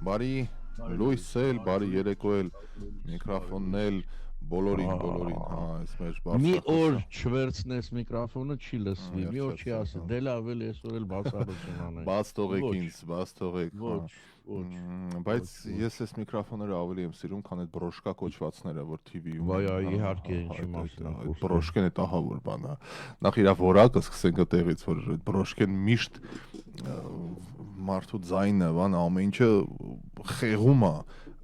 Բարի լույս էլ, բարի երեկո էլ, միկրոֆոնն էլ, բոլորին, հա, այս մեր Մի օր բարձրախոսը։ չվերցնես միկրոֆոնը չի լսվի, մի օր չի ասի, դե լավ էլ այսօր էլ բացառություն անենք։ Բաց թողեք ինձ, բաց թողեք, հա։ Ոչ, Բայց ես այս միկրոֆոնները ավելի եմ սիրում, քան այդ բրոշկա կոչվածները, որ TV-ում Վայ, իհարկե, ինչի մասին է խոսքը։ բրոշկեն է ահավոր բան է։ Նախ իր որակը սկսենք այդտեղից, որ այդ բրոշկեն միշտ մարդու ձայնը, բան, ամեն ինչը խեղում է։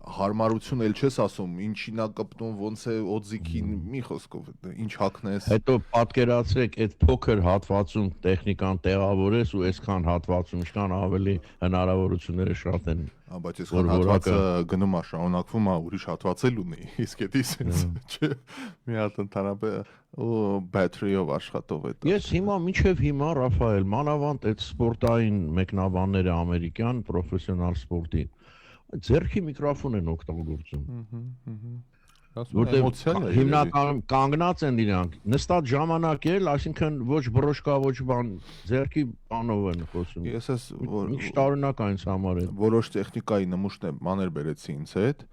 Հարմարություն էլ չես ասում, ինչին է կպտում, ոնց է օձիքին, մի խոսքով, ինչ հակնես։ Հետո պատկերացրեք, այդ փոքր հատվածում տեխնիկան տեղավորես ու այսքան հատվածում ինչքան ավելի հնարավորությունները շատ են։ Բայց այսքան հատվածը գնում է, շարունակվում է, ուրիշ հատված էլ ունի, իսկ դա sense չէ։ Մի հատ ընդհանրապես բատերիով աշխատող է։ Ես մինչև հիմա Ռաֆայել, մանավանդ այդ սպորտային մեկնաբանները ամերիկյան պրոֆեսիոնալ սպորտի ձեռքի միկրոֆոն են օգտագործում։ Որտեղ հիմնականում կանգնած են իրանք, նստած ժամանակ էլ, այսինքն ոչ բրոշկա, ոչ բան, ձեռքի բանով են խոսում։ Ես ես ինչ տարօրինակ այնց համար է։ Որոշ տեխնիկայի նմուշներ մաներ բերեցի ինձ հետ,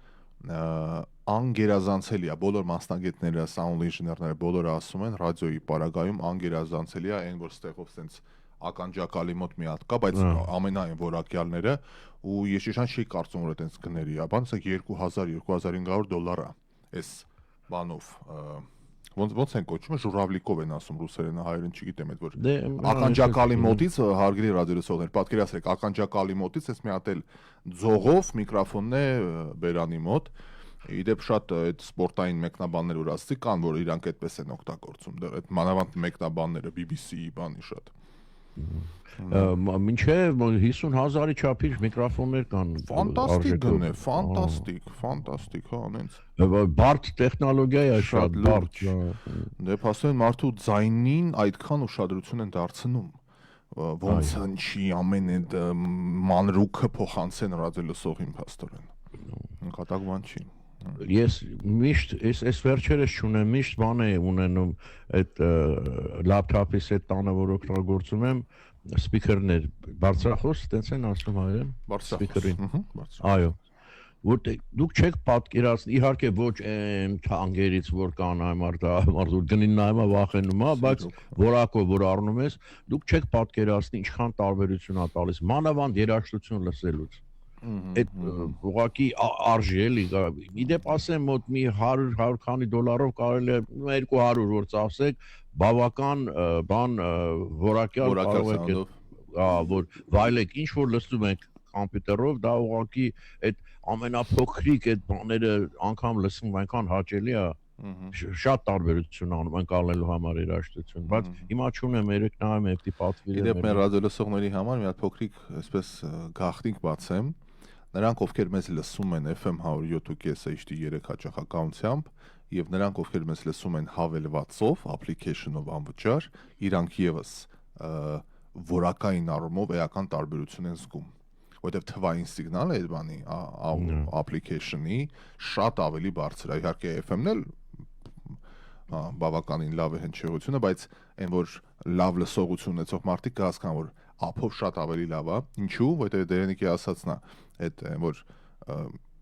անգերազանցելի է, բոլոր մասնագետները, sound engineer-ները բոլորը ասում են ռադիոյի պարագայում անգերազանցելի է, այն որ ստեղով sense ականջակալի մոտ մի հատ կա, բայց ամենայն որակյալները ու ես ճիշտ չի կարծում որ այդպես գների է, բան, սա $2000-2500 է, այս բանով, ոնց են կոչում, ժուրավլիկով են ասում ռուսերենը, հայերեն չգիտեմ այդ որ ականջակալի մոտից հարգելի ռադիոլսողներ, պատկերացրեք ականջակալի մոտից էս մի հատ էլ ձողով միկրոֆոնն է բերանի մոտ, իդեպ շատ այդ սպորտային մեկնաբաններ որ ասցի կան որ իրանք այդպես են օգտագործում, դեռ այդ մանավանդ մեկնաբանները BBC-ի բանի շատ Մինչև 50,000-ի չափի միկրոֆոններ կան։ Ֆանտաստիկ գն է, ֆանտաստիկ, հա, անենց։ Բարդ տեխնոլոգիա է, շատ բարդ։ Դե փաստորեն մարդու ձայնին այդքան ուշադրություն են դարձնում, ոնց ինչի ամեն այդ մանրուքը փոխանցեն ռադիոլսողին փաստորեն։ Նկատակ բան չի։ Ես միշտ այս վերջերս չունեմ, միշտ բան է ունենում այդ լապտոպիս այդ տանը որ օգտագործում եմ սպիքերներ, բարձրախոս, տենց են ասում հայերեն, սպիքերին։ Այո։ Որտեղ դուք չեք պատկերացնի, իհարկե ոչ այն թանգերից որ կան մարդու գնին նայում վախենում է, բայց որակով որ առնում ես, դուք չեք պատկերացնի ինչքան տարբերություն է տալիս, մանավանդ երաժշտություն լսելուց։ Այդ ուղղակի արժի էլի, իդեպ ասեմ մոտ մի 100 քանի դոլարով կարելի է 200 որ ծախսեք, բավական բան որակյալ կարող եք որ վայելեք, ինչ որ լսում եք կոմպյուտերով, դա ուղղակի այդ ամենափոքրիկ այդ բաները անգամ լսում այնքան հաճելի է, շատ տարբերություն անում անցալելու համար երաժշտություն, բայց հիմա չունեմ երեք նայում եմ դի պատվիրել։ Իդեպ մեր ռադիոլսողների համար մի հատ փոքրիկ այսպես գաղտնիք բացեմ, նրանք ովքեր մեզ լսում են FM 107.5 HD 3 հաճախականությամբ եւ նրանք ովքեր մեզ լսում են հավելվածով, application-ով անվճար, իրանք եւս որակային առումով էական տարբերություն են զգում, որովհետեւ թվային սիգնալը այդ բանի application-ի շատ ավելի բարձր է, իհարկե FM-ն էլ բավականին լավ է հնչեղությունը, բայց այն որ լավ լսողություն ունեցող մարդիկ կհասկանան որ ափով շատ ավելի լավ է, ինչու, որովհետեւ Դերենիկի ասածն է, այդ որ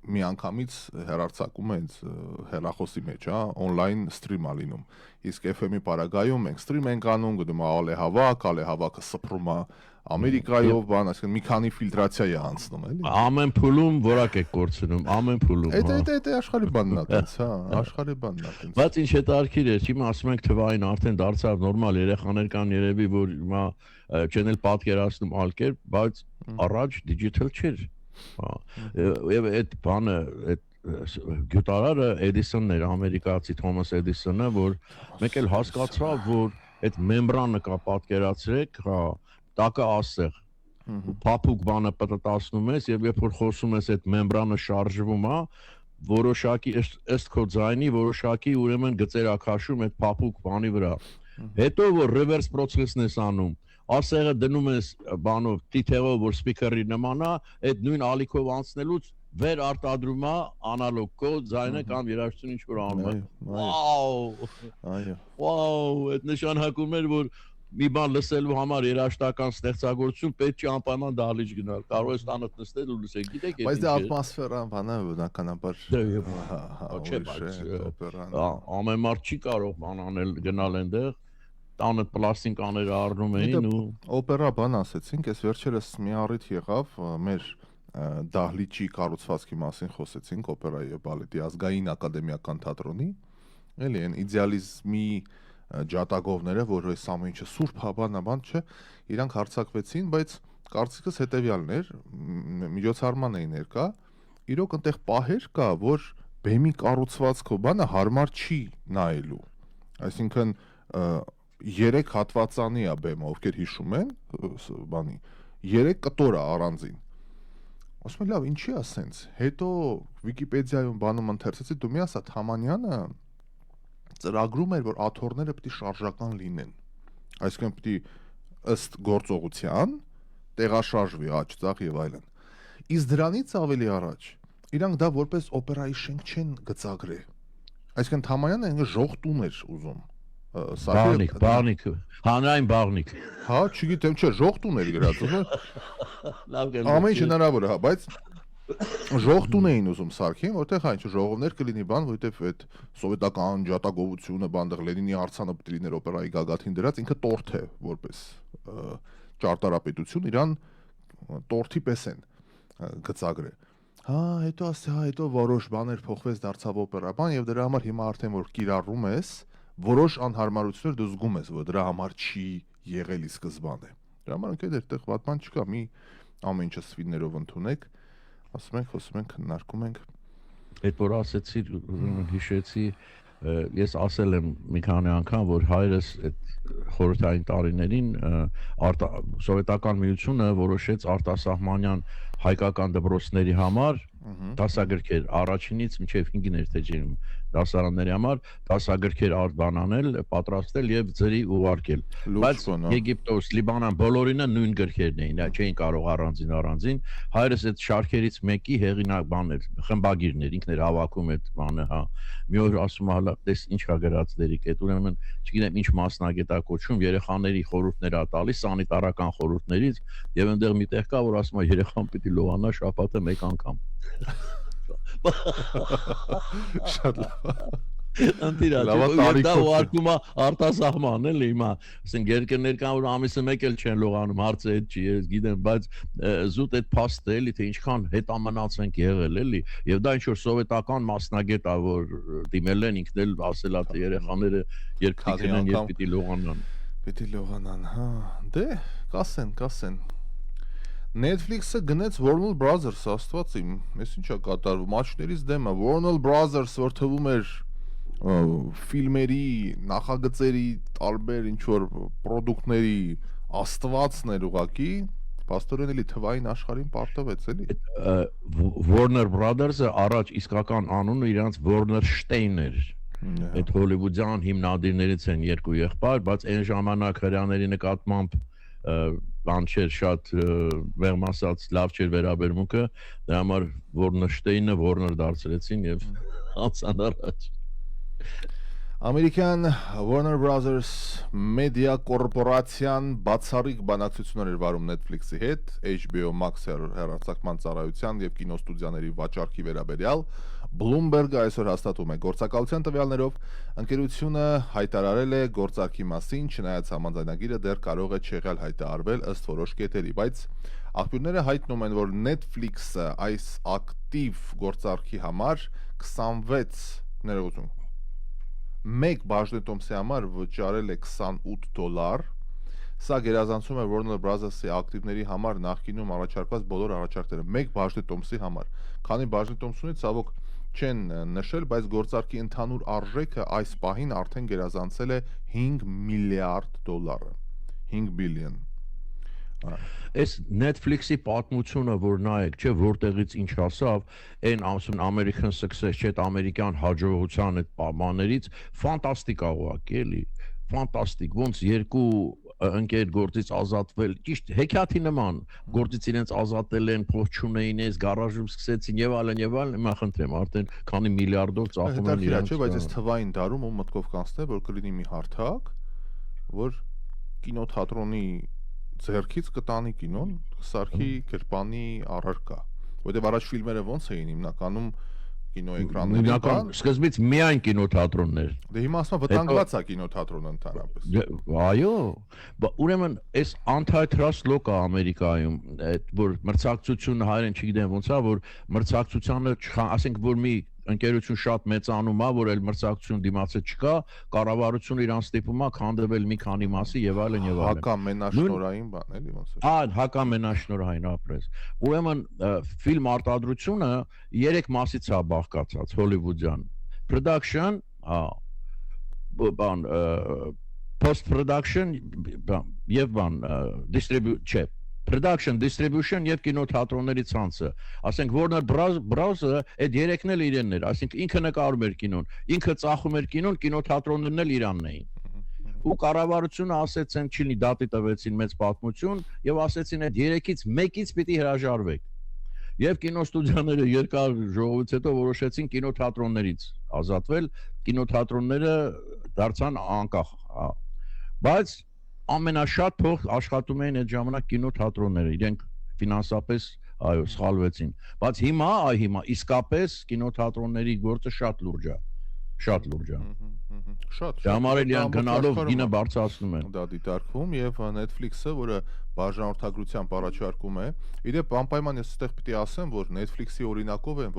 մի անգամից հեռարձակում է հեռախոսի մեջ, հա, on-line stream է լինում։ Իսկ FM-ի պարագայում մենք stream ենք անում, գնում ալե հավաքը սփռում է Ամերիկայով, բան, այսինքն մի քանի ֆիլտրացիա է անցնում, էլի։ Ամեն փուլում որակ է կորցնում, ամեն փուլում։ Այդ աշխարհի բանն է տենց, հա, աշխարհի բանն է տենց։ Բայց ինչ հետարքիր է, հիմա ասում ենք թվային արդեն դարձավ նորմալ, երեխաներ կան երևի, որ հիմա չեն էլ պատկերացնում այլ կերպ, բայց առաջ դիջիթալ չէր։ Եվ այդ բանը, այդ գյուտարարը Էդիսոնն էր, ամերիկացի Թոմաս Էդիսոնը, որ մեկ էլ հասկացավ, որ այդ մեմբրանը կա պատկերացրեք, հա, տակը ասեղ, փափուկ բանը պատտասնում ես եւ երբ որ խոսում ես այդ մեմբրանը շարժվում է, որոշակի ըստ քո ձայնի որոշակի ուրեմն գծեր ակաշում այդ փափուկ բանի վրա։ Հետո որ reverse process-ն ես անում, ասեղը դնում ես բանով տիթեղով որ սպիքերի նման է, այդ նույն ալիքով անցնելուց վեր արտադրում է անալոգ կոդ ձայնը կամ երաժշտություն ինչ որ անում է։ Վաու։ Այդ նշանակում էր որ մի բան լսելու համար երաժշտական ստեղծագործություն պետք չէ անպայման դահլիճ գնալ։ Կարող ես տանդ նստել ու լսել։ Գիտեք, բայց դա ատմոսֆերան բանա բնականաբար չէ, բայց ամեն մարդ չի կարող բան անել գնալ այնտեղ, տանը պլաստինկաները առնում էին ու օպերա բան ասեցինք, այս վերջերս մի առիթ եղավ մեր դահլիճի կառուցվածքի մասին խոսեցինք օպերայի եւ բալետի ազգային ակադեմիական թատրոնի, էլի այն իդեալիզմի ջատագովները, որ այս ամեն ինչը սուրբ հավանաբան չէ, իրանք հարցակվեցին, բայց կարծիքս հետեւյալն էր, միջոցառման էին ներկա, իրոք այնտեղ պահեր կա, որ բեմի կառուցվածքով բանը հարմար չի նայելու, այսինքն 3 հատվածանի է բեմը, ովքեր հիշում են, բանի 3 կտոր է առանձին։ Ասում եմ լավ, ինչի է սենց։ Հետո Վիկիպեդիայում բանում ընթերցեցի, դու մի ասա Թամանյանը ծրագրում էր, որ աթոռները պետք է շարժական լինեն։ Այսինքն պետք է ըստ գործողության տեղաշարժվի աջ ցախ եւ այլն։ Իսկ դրանից ավելի առաջ իրանք դա որպես օպերայի շենք չեն գծագրել։ Այսինքն Թամանյանը ինքը ժողտում էր ուզում։ Բաղնիկ, հանրային բաղնիկ։ Հա, չգիտեմ, չէ, ժողտուն էր գրած, ամեն ինչ հնարավոր է, հա, բայց ժողտուն էին ուզում սարքին, որտեղ հա ինչ ժողովներ կլինի բան, որովհետև այդ սովետական ջատագովությունը բանդեղ Լենինի արձանը պետք է լիներ օպերայի գագաթին դրած, ինքը տորթ է որպես ճարտարապետություն, իրան տորթի պես են գծագրել։ Հա, հետո ասա, հետո որոշ բաներ փոխվեց դարձավ օպերա բան եւ դրա համար հիմա արդեն որ կիրառում ես որոշ անհարմարություններ դու զգում ես, որ դրա համար չի եղել ի սկզբանե։ Դրա համար ընկեր այդտեղ վատ բան չկա, մի ամեն ինչը սվիններով ընդունեք, ասում ենք, խոսում ենք, քննարկում ենք։ Այդ որ ասեցի, հիշեցի, ես ասել եմ մի քանի անգամ, որ հայրս այդ խորհրդային տարիներին սովետական միությունը որոշեց արտասահմանյան հայկական դպրոցների համար դասագրքեր առաջինից մինչև 5-ին էր թեջերում դասարանների համար դասագրքեր բանանել, պատրաստել եւ ձրի ուղարկել։ Բայց Եգիպտոս, Լիբանան բոլորինը նույն գրքերն էին, չէին կարող առանձին։ Հայրս այդ շարքերից մեկի հեղինակ բաներ, խմբագիրներ, ինքն էր հավաքում այդ բանը, հա։ Մի օր ասում հալա, տես ինչ կա գրած դերիկ, այդ ուրեմն չգիտեմ ինչ մասնագետ է կոչում, երեխաների խորհուրդներ է տալիս, սանիտարական խորհուրդներից եւ այնտեղ միտեղ կա, որ ասում է երեխան պիտի լողանա շաբաթը մեկ անգամ։ Շատ լավ։ Անտիրաջ, դա ուղարկում է արտասահման, էլի հիմա, ասենք երկրներ կան, որ ամիսը մեկ էլ չեն լողանում, հարցը այդ չի, ես գիտեմ, բայց զուտ այդ փաստը էլի, թե ինչքան հետամնացենք եղել, էլի, եւ դա ինչ որ սովետական մասնագետ է, որ դիմել են ինքն էլ ասել է, թե երեխաները երբ կգնան, երբ պիտի լողանան։ Պիտի լողանան, հա, դե, կասեն։ Netflix-ը գնեց Warner Brothers, աստված իմ, ես ինչա կատարվում, աչքներից դեմ է, Warner Brothers, որ թվում էր ֆիլմերի, նախագծերի, տարբեր ինչ-որ պրոդուկտների աստվածներ ուղակի, պաստորեն էլի թվային աշխարհին պարտվեց, էլի։ Warner Brothers-ը առաջ իսկական անունը իրանց Warner Stein էր։ Այդ հոլիվուդյան հիմնադիրներից են երկու եղբայր, բայց այն ժամանակ հրեաների նկատմամբ բան չէր շատ մեղմ ասած լավ չէր վերաբերմունքը, դրա համար Warner Stein-ը Warner դարձրեցին եւ անցան առաջ։ Ամերիկյան Warner Brothers մեդիա կորպորացիան բացառիկ բանակցություններ էր վարում Netflix-ի հետ, HBO Max հեռարձակման ծառայության եւ կինոստուդիաների վաճառքի վերաբերյալ։ Bloomberg-ը այսօր հաստատում է գործակալության տվյալներով, ընկերությունը հայտարարել է գործարքի մասին, չնայած համաձայնագիրը դեռ կարող է չեղյալ հայտարարվել ըստ որոշ կետերի, բայց աղբյուրները հայտնում են, որ Netflix-ը այս ակտիվ գործարքի համար 26 ներողություն մեկ բաժնետոմսի համար վճարել է $28, սա գերազանցում է Warner Brothers-ի ակտիվների համար նախկինում առաջարկված բոլոր առաջարկները, մեկ բաժնետոմսի համար, քանի բաժնետոմսունից ցավոք չեն նշել, բայց գործարքի ընդհանուր արժեքը այս պահին արդեն գերազանցել է $5 միլիարդ, 5 բիլիոն։ Այս Netflix-ի պատմությունը, որ նայեք, չէ, որտեղից ինչ հասավ, այն ասում American Success, չէ, ամերիկյան հաջողության այդ բաներից ֆանտաստիկ է ուղղակի, էլի, ֆանտաստիկ, ոնց երկու ընկեր գործից ազատվել, ճիշտ հեքիաթի նման, գործից իրենց ազատել են, փող չունեին, այս գարաժում սկսեցին եւ այլն, հիմա խնդրեմ, արդեն քանի միլիարդով ծախում են իրենց։ Չէ, բայց այս թվային դարում ու մտքով կանցնե, որ կլինի մի հարթակ, որ կինոթատրոնի ձեռքից կտանի կինոն, կսարքի գրպանի առարկա։ Որտեւ առաջ ֆիլմերը ոնց էին հիմնականում կինոէկրանների Հիմնական սկզբից միայն կինոթատրոններ։ Դե հիմա ասում վտանգված է կինոթատրոնը ընդհանրապես։ Այո, ուրեմն այս antitrust law-ը Ամերիկայում, այդ որ մրցակցությունը հայերեն չգիտեմ ոնց է, որ մրցակցությանը, ասենք որ մի ընկերություն շատ մեծանում է, որ այլ մրցակցություն դիմացը չկա, կառավարությունը իրան ստիպում է քանդվել մի քանի մասի եւ այլն եւ այլն։ Հակամենաշնորհային բան էլի ոնց է։ Հակամենաշնորհային ապրես։ Ուրեմն ֆիլմ արտադրությունը 3 մասից է բաղկացած հոլիվուդյան. production, post production եւ production, distribution եւ կինոթատրոնների ցանցը։ Ասենք Warner Bros-ը այդ երեքն էլ իրենն էր, այսինքն ինքը նկարում էր կինոն, ինքը ծախում էր կինոն, կինոթատրոններն էլ իրանն էին։ Ու կառավարությունը ասեցին չլինի դատի տվեցին մեծ պատմություն եւ ասեցին այդ երեքից մեկից պիտի հրաժարվեք։ Եվ կինոստուդիաները երկար ժողովից հետո որոշեցին կինոթատրոններից ազատվել, կինոթատրոնները դարձան անկախ։ Բայց ամենաշատ փող աշխատում էին այդ ժամանակ կինոթատրոնները, իրենք ֆինանսապես այո սխալվեցին, բայց հիմա իսկապես կինոթատրոնների գործը շատ լուրջ է։ Շատ Համարելյան գնալով գինը բարձրացնում են։ Դա դիտարկվում եւ Netflix-ը, որը բաժանորդագրությամբ առաջարկում է, իդեպ անպայման ես այստեղ պիտի ասեմ, որ Netflix-ի օրինակով են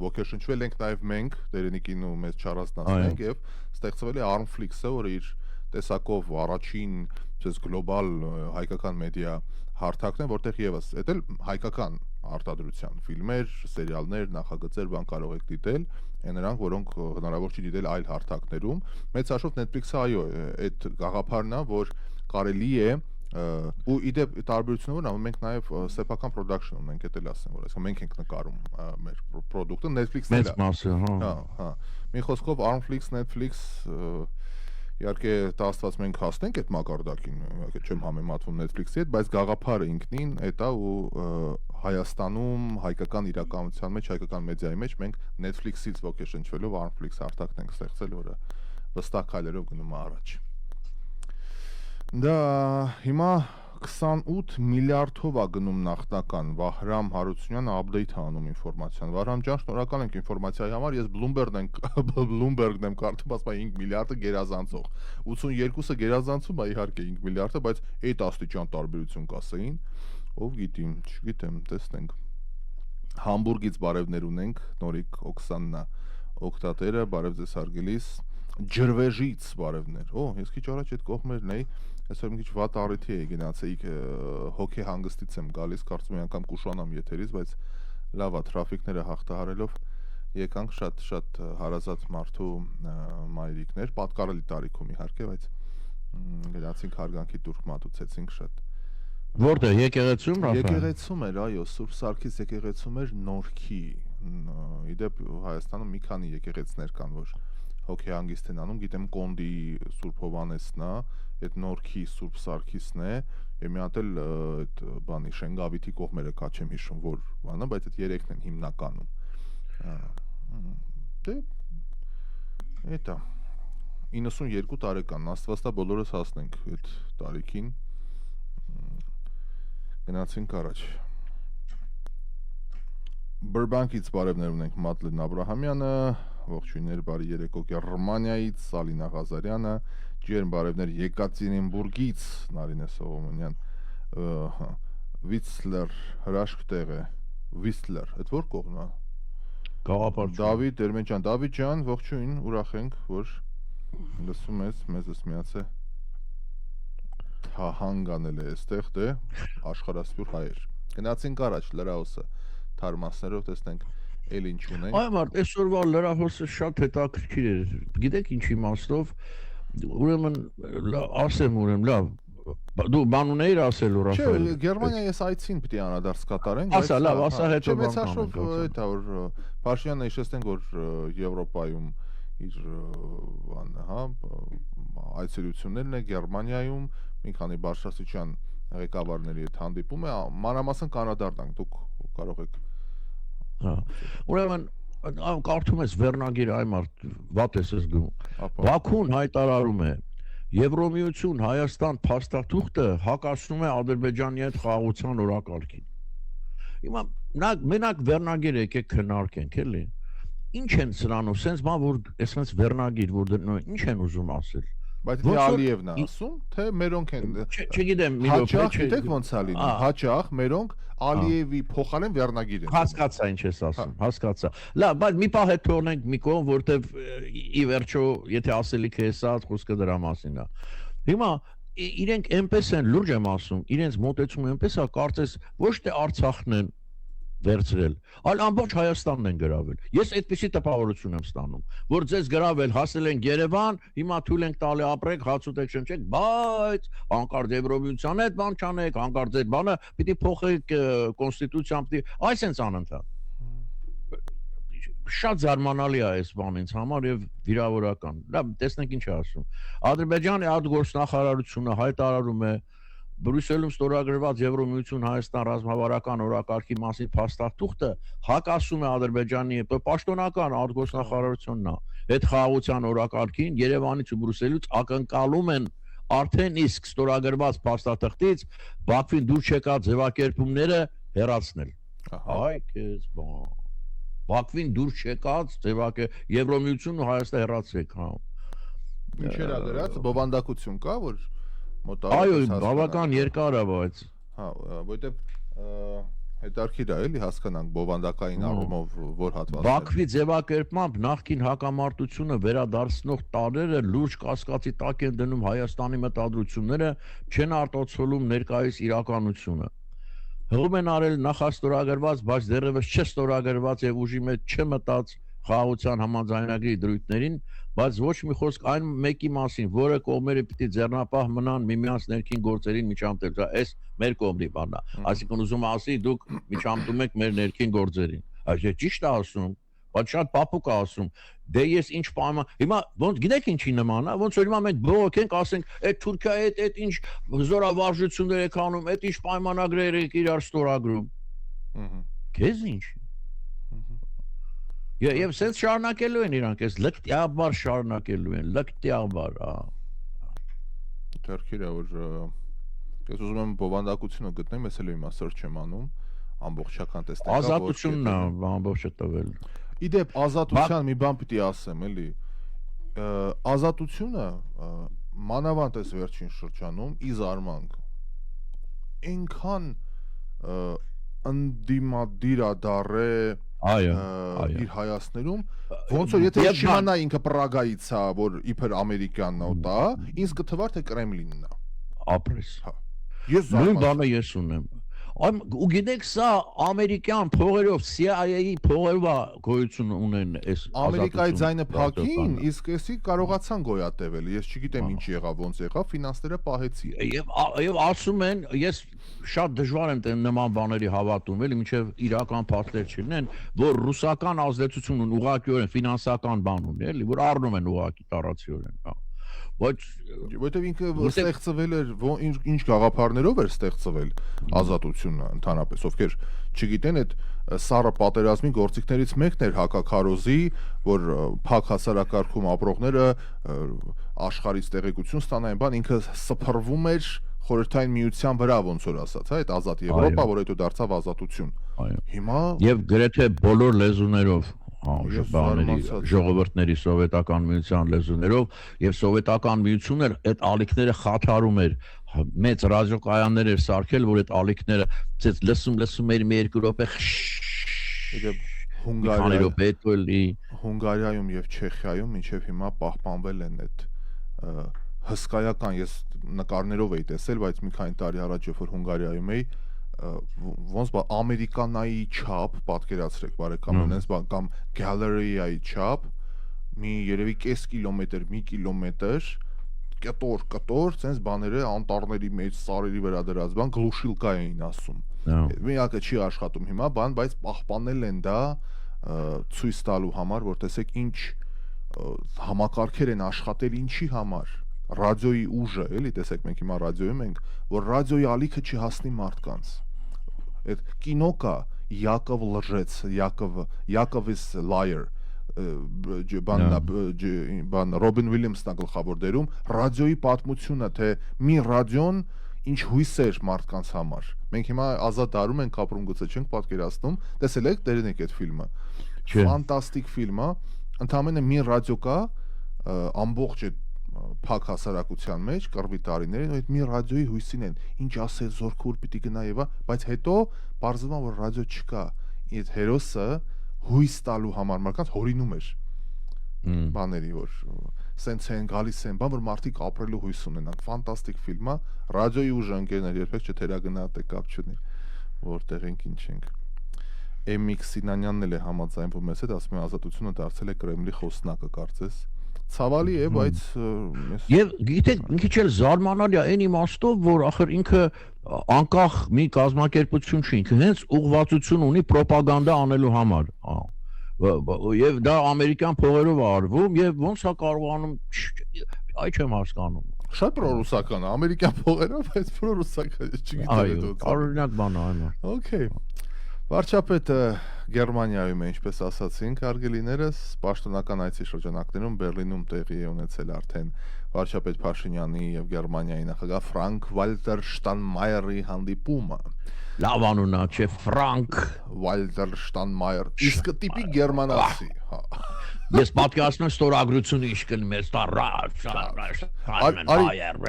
ոգեշնչվել ենք նաեւ մենք, Դերենիկին ու մեզ չառանձնացնենք եւ ստեղծվել է Armflix-ը, որը իր տեսակով առաջին գլոբալ հայկական մեդիա հարթակն է, որտեղ եւս դա էլ հայկական արտադրության ֆիլմեր, սերիալներ, նախագծեր բան կարող եք դիտել, այն նրանք, որոնք հնարավոր չի դիտել այլ հարթակներում։ Մեծ հաշվով Netflix-ը այո, այդ գաղափարն է, որ կարելի է ու իդեպ տարբերությունը որն է, մենք նաեւ սեփական production ունենք, դա էլ ասեմ, որ այսինքն մենք ենք նկարում մեր product-ը, Netflix-ն է։ Մեծ մասը, հա։ Մի խոսքով Armflix, Netflix իհարկե տաստված մենք հասնենք այդ մակարդակին, իհարկե չեմ համեմատվում Netflix-ի հետ, բայց գաղափարը ինքնին դա ու Հայաստանում հայկական իրականության մեջ, հայկական մեդիայի մեջ մենք Netflix-ից ոգեշնչվելով Armflix հարթակն ենք ստեղծել, որը վստահ քայլերով գնում է առաջ։ Դա հիմա 28 միլիարդով է գնում նախնական Վահրամ Հարությունյանը update անում ինֆորմացիան։ Վահրամ ջան, շնորհակալ ենք ինֆորմացիայի համար։ Ես Bloomberg-ն եմ կարդում, ասում է 5 միլիարդը գերազանցող։ 82-ը գերազանցում է իհարկե 5 միլիարդը, բայց այդ աստիճան տարբերություն կասեին։ Ով գիտի, չգիտեմ, տեսնենք։ Համբուրգից բարևներ ունենք, Նորիկ Օքսաննա օկտատերը, բարև ձեզ հարգելիս։ Ջրվեժից բարևներ։ Ես քիչ առաջ այդ կողմերն էի, այսօր մի քիչ վատ առիթի էի գնացել, հոգի հանգստից եմ գալիս, կարծում եմ անգամ կուշանամ եթերից, բայց լավ է, թրաֆիկները հաղթահարելով եկանք շատ հարազատ մարդու մայրիկներ, պատկառելի տարիքում իհարկե, բայց գնացինք հարգանքի տուրք մատուցեցինք շատ։ Որտե՞ղ եկեղեցում, Ռաֆայել։ Եկեղեցում էր, այո, Սուրբ Սարգիս եկեղեցում էր Նորքի։ Իդեպ Հայաստանում մի քանի եկեղեցիներ կան, որ հոգի հանգիստ են անում, գիտեմ Կոնդի Սուրբ Հովանեսն է, այդ Նորքի Սուրբ Սարգիսն է, եւ մի հատ էլ այդ բանի Շենգավիթի կողմերը կա, չեմ հիշում որ բանը, բայց այդ երեքն են հիմնականում։ Դե էտա 92 տարեկան, աստվածտա բոլորս հասնենք այդ տարիքին։ Գնացինք առաջ։ Բրբանկից բարևներ ունենք Մատլեն Աբրահամյանը, ողջույններ, բարի երեկո Գերմանիայից Սալինա Ղազարյանը, ջերմ բարևներ Եկատերինբուրգից Նարինե Սողոմոնյան, Վիցլեր հրաշք տեղ է, Վիցլեր, այդ որ կողմն է։ Գաղափար Դավիթ Դերմենջյան, Դավիթ ջան, ողջույն, ուրախ ենք, որ լսում ես, մեզ միացե հանգանել է այստեղ, դե աշխարհասփյուր հայեր։ Գնացինք առաջ լրահոսը թարմասներով տեսնենք էլ ինչ ունենք։ Այո, մարդ, այսօրվա լրահոսը շատ հետաքրքիր էր։ Գիտեք ինչ իմաստով, ուրեմն ասեմ լավ, դու բան ունեիր ասելու Ռաֆայել։ Չէ, Գերմանիա ես այցին պիտի անդրադարձ կատարենք, ասա լավ, ասա հետո բան անենք։ Դա որ Փաշինյանը հիշեցնենք, որ Եվրոպայում իր բանը, հա, այցելություններն է Գերմանիայում մի քանի բարձրաստիճան ղեկավարների հետ հանդիպում է, մանրամասն կանադարդանք, դուք կարող եք։ Հա։ Ուրեմն կարդում ես վերնագիր այ մարդ, վատ ես զգում։ Բաքուն հայտարարում է, Եվրոմիություն Հայաստան փաստաթուղթը հակասում է Ադրբեջանի հետ խաղաղության օրակարգին։ Հիմա մենակ վերնագիր եկեք քննարկենք, էլի։ Ինչ են սրանով, sense բան որ այսպես վերնագիր որ ինչ են ուզում ասել։ Բայց դե Ալիևն է ասում, թե մերոնք են։ Չգիտեմ, հաճախ գիտեք ոնց է լինում։ Հաճախ մերոնք Ալիևի փոխարեն վերնագիր են։ Հասկացա ինչ ես ասում, հասկացա։ Լավ, բայց մի պահ հետ թողնենք մի կողմ, որտեվ ի վերջո, եթե ասելիքը հեսա, խոսքը դրա մասին է։ Հիմա իրենք այնպես են լուրջ եմ ասում, իրենց մոտեցումը այնպես է, կարծես ոչ թե Արցախն են վերցրել, այլ ամբողջ Հայաստանն են գրավել։ Ես այդպեսի տպավորություն եմ ստանում, որ ձեզ գրավել, հասել ենք Երևան, հիմա թույլ ենք տալի ապրեք, հացուտեք, շնչեք, բայց հանկարծ Եվրոմիության հետ բան չանեք, հանկարծ այդ բանը պիտի փոխեք կոնստիտուցիան, պիտի այս են անընդհատ։ Շատ զարմանալի է այս բան ինձ համար եւ վիրավորական։ Լավ, տեսնենք ինչ է ասում։ Ադրբեջանի արտգործնախարարությունը հայտարարում է Բրյուսելում ստորագրված Եվրոմիություն Հայաստան ռազմավարական օրակարգի մասին փաստաթուղթը հակասում է Ադրբեջանի պաշտոնական արտգործնախարարությունն է։ Այդ խաղաղության օրակարգին Երևանից ու Բրյուսելից ակնկալում են արդեն իսկ ստորագրված փաստաթղթից Բաքվին դուր չեկած ձևակերպումները հեռացնել։ Այ քեզ բան։ Բաքվին դուր չեկած Եվրոմիությունն ու Հայաստանը հեռացրեք, հա։ Ինչեր ա դրած բովանդակություն կա, որ Այո, բավական երկար է, բայց հա, որտեվ հետարքիր է, էլի հասկանանք բովանդակային առումով որ հատվածը։ Բաքվի ձևակերպմամբ նախկին հակամարտությունը վերադարձնող տարրերը լուրջ կասկածի տակ են դնում Հայաստանի մտադրությունները, չեն արտացոլում ներկայիս իրականությունը։ Հղում են արել նախաստորագրված, բայց դեռևս չստորագրված եւ ուժի մեջ չմտած խաղաղության համաձայնագրի դրույթներին, բայց ոչ մի խոսք այն մեկի մասին, որը կողմերը պիտի ձեռնապահ մնան միմյանց ներքին գործերին միջամտել։ Այս մեր կողմի բանն է։ Այսինքն ուզում ասի դուք միջամտում եք մեր ներքին գործերին։ Այս ճիշտ է ասում, բայց շատ փափուկ է ասում։ Դե ես ինչ պայման։ Հիմա ոնց գիտեք ինչի նման է, ոնց որ հիմա մենք բողոքենք, ասենք, այդ Թուրքիայի հետ այդ ինչ զորավարժություններ եք անում, այդ ինչ պայմանագրեր եք իրար ստորագրում։ Քեզ ինչ։ Եվ սենց շարունակելու են իրանք, այս լկտիաբար շարունակելու են, լկտիաբար, Թերքիր է, որ ես ուզում եմ բովանդակությունը գտնեմ, ես էլ իմ ասոր չեմ անում, ամբողջական տեսնենք։ Ազատությունն է, ամբողջը տվել։ Իդեպ ազատության մի բան պիտի ասեմ, էլի, ազատությունը մանավանդ այս վերջին շրջանում ի զարմանք այնքան ընդդիմադիր է դառել իր Հայաստանում, ոնց որ եթե չիմանա ինքը Պրագայից է, որ իբր ամերիկյանն է դա, ինձ կթվար թե Կրեմլինն է։ Ապրես։ Ես նույն բանը ես ունեմ։ Ու գիտեք սա ամերիկյան փողերով CIA-ի փողերով գոյություն ունեն այս Ամերիկայի ձայնը փակին, իսկ էսի կարողացան գոյատևել։ Ես չգիտեմ ինչ եղավ, ոնց եղավ, ֆինանսները պահեցի։ Եվ ասում են, ես շատ դժվար եմ նման բաների հավատում, էլի մինչև իրական փաստեր չլինեն, որ ռուսական ազդեցություն ունի ուղղակիորեն ֆինանսական բան ունի, էլի, որ առնում են ուղղակի տարածիորեն, Որտեւ ինքը ստեղծվել էր ինչ գաղափարներով էր ստեղծվել ազատությունը ընդհանրապես, ովքեր չգիտեն այդ սառը պատերազմի գործիքներից մեկն էր հակաքարոզի, որ փակ հասարակարգում ապրողները աշխարհից տեղեկություն ստանային, բան ինքը սփռվում էր խորհրդային միության վրա, ոնց որ ասած, հա, այդ ազատ Եվրոպա, որ հետո դարձավ ազատություն։ Հիմա եւ գրեթե բոլոր լեզուներով ժողովուրդների սովետական միության լեզուներով եւ սովետական միությունը այդ ալիքները խաթարում էր մեծ ռադիոկայաններ էր սարքել որ այդ ալիքները ցած լսում էր մի երկու րոպե Հունգարիայում եւ Չեխիայում մինչեւ հիմա պահպանվել են այդ հսկայական ես նկարներով էի տեսել բայց մի քանի տարի առաջ երբ որ Հունգարիայում էի ոնց բա ամերիկանայի չափ պատկերացրեք բարեկամներս կամ գալերեայի չափ մի երևի կես կիլոմետր մի կիլոմետր կտոր ցենց բաները անտառների մեջ սարերի վրա դրած բան գլուշիլկա էին ասում միակը չի աշխատում հիմա բան բայց պահպանել են դա ցույց տալու համար որ տեսեք ինչ համակարգեր են աշխատել ինչի համար ռադիոյի ուժը էլի տեսեք մենք հիմա ռադիոյում ենք որ ռադիոյի ալիքը չհասնի մարդկանց այդ կինո կա Յակով լժեց Յակով is liar բան Ռոբին Ուիլյամսն է գլխավոր դերում, ռադիոյի պատմությունը, թե մի ռադիոն ինչ հույս էր մարդկանց համար։ Մենք հիմա ազատ դարում ենք ապրում, գուցե չենք պատկերացնում, տեսել եք, դերին եք այդ ֆիլմը։ Ֆանտաստիկ ֆիլմ է, ընդամենը մի ռադիո կա, ամբողջ այդ փակ հասարակության մեջ կռվի տարիներին այդ մի ռադիոյի հույսին են, ինչ ասել զորքուր պիտի գնա եւ, բայց հետո բարձվում է որ ռադիո չկա, այդ հերոսը հույս տալու համար մարդկանց հորինում էր բաների, որ սենց են գալիս են, բան որ մարդիկ ապրելու հույս ունենան։ Ֆանտաստիկ ֆիլմ է, ռադիոյի ուժը ընկերներ երբեք չթերագնահատեք, կապ չունի, որտեղ ենք ինչ ենք։ Էմիկ Սինանյանն էլ է համաձայնվում մեզ հետ, ասում է ազատությունը դարձել է Կրեմլի խոսնակը, կարծես։ Ցավալի է, բայց Եվ գիտեք, մի քիչ էլ զարմանալի է այն իմաստով, որ ախր ինքը անկախ մի կազմակերպություն չի, ինքը հենց ուղղվածություն ունի ռոպագանդա անելու համար։ Եվ դա ամերիկյան փողերով է արվում, եւ ոնց է կարողանում, այ չեմ հասկանում։ շատ պրոռուսական է, ամերիկյան փողերով, բայց պրոռուսական է, չգիտեմ դա։ Օրինակ բան է, այո։ Okay։ Վարչապետը Գերմանիայում է, ինչպես ասացինք, հարգելիներս, պաշտոնական այցի շրջանակներում Բերլինում տեղի է ունեցել արդեն վարչապետ Փաշինյանի եւ Գերմանիայի նախագահ Ֆրանկ Վալտեր Շտանմայերի հանդիպումը։ Լավ անուն է, չէ, Ֆրանկ Վալտեր Շտանմայեր, իսկ տիպի գերմանացի, հա։ Ես պատկերացնում եմ ստորագրությունը ինչ կլինի,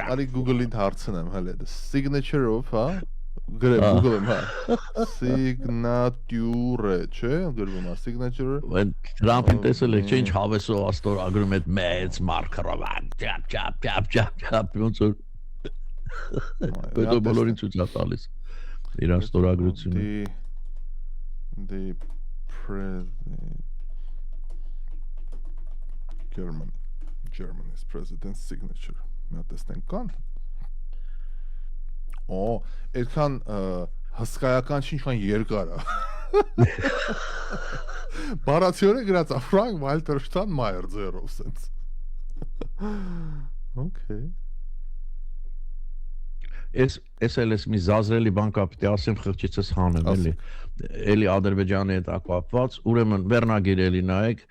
Արի Google-ին հարցնեմ, հələ signature of, հա։ Գրեմ Google-ում, հա։ Signature, չէ՞, գրվում է signature։ When Trump-ին տեսել եք, չէ՞ ինչ հավեսով աստորագրում այդ մեծ մարկերով, ճապ, ոնց որ հետո բոլորին ցույց է տալիս իր աստորագրությունը։ The president Germany's president's signature։ Մի տեսնենք կան։ Այդքան հսկայական ինչ-որ երկար է։ Բառացիորեն գրած է Frank Walter Steinmeier ձեռով sense։ Okay։ Ես մի զազրելի բան կա, պիտի ասեմ, խղճիցս հանեմ, էլի Ադրբեջանի հետ կապված, ուրեմն վերնագիր էլի նայեք,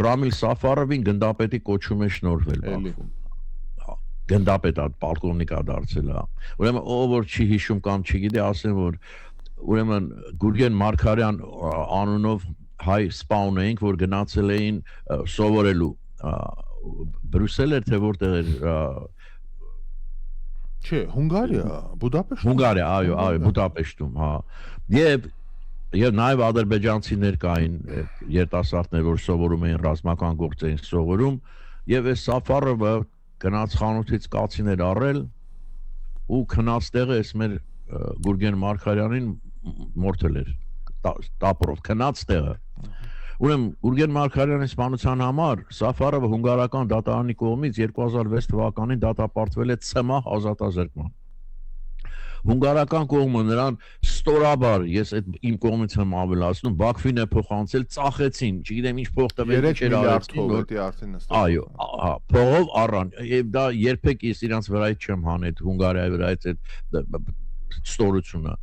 Ռամիլ Սաֆարովին գնդապետի կոչում է շնորհվել Բաքվում։ Գնդապետ պոլկովնիկ է դարձել, հա։ Ուրեմն ով որ չի հիշում կամ չգիտի, ասեմ որ ուրեմն Գուրգեն Մարգարյան անունով հայ սպա ունեինք, որ գնացել էին սովորելու Բրյուսել էր թե որտեղ էր Չէ, Հունգարիա, Բուդապեշտ։ Հունգարիա, այո, Բուդապեշտում, հա։ Եվ նաև ադրբեջանցիներ կային, երիտասարդներ, որ սովորում էին ռազմական գործերին սովորում, եւ այս Սաֆարովը գնաց խանութից կացիներ առել ու քնած տեղը էս մեր Գուրգեն Մարգարյանին մորթել էր տապորով քնած տեղը ուրեմն Գուրգեն Մարգարյանի սպանության համար Սաֆարովը հունգարական դատարանի կողմից 2006 թվականին դատապարտվել է ՑՄ ազատազրկման հունգարական կողմը նրան ստորաբար ես այդ իմ կողմից եմ ավելացնում Բաքվին է փոխանցել ծախեցին չգիտեմ ինչ փող տվել չէր արեցին այո հա փողով առան եւ դա երբեք ես իրանց վրայից չեմ հանել Հունգարիայի վրայից այդ ստորությունը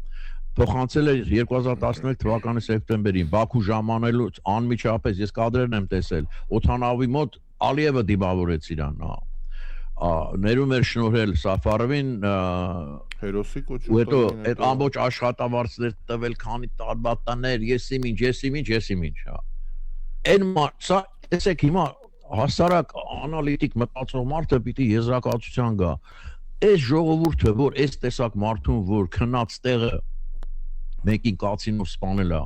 փոխանցել է 2011 թվականի սեպտեմբերին Բաքու ժամանելուց անմիջապես ես կադրերն եմ տեսել օթանավի մոտ Ալիևը դիմավորեց իրան հա ներում էր շնորհել Սաֆարովին հերոսի կոչում ու հետո այդ ամբողջ աշխատավարձներ տվել քանի տարբատաներ եսիմ ինչ հա այն սա տեսեք հիմա հասարակ անալիտիկ մտածող մարդը պիտի եզրակացության գա այս ժողովուրդը որ այս տեսակ մարդուն որ քնած տեղը մեկին կացինով սպանել է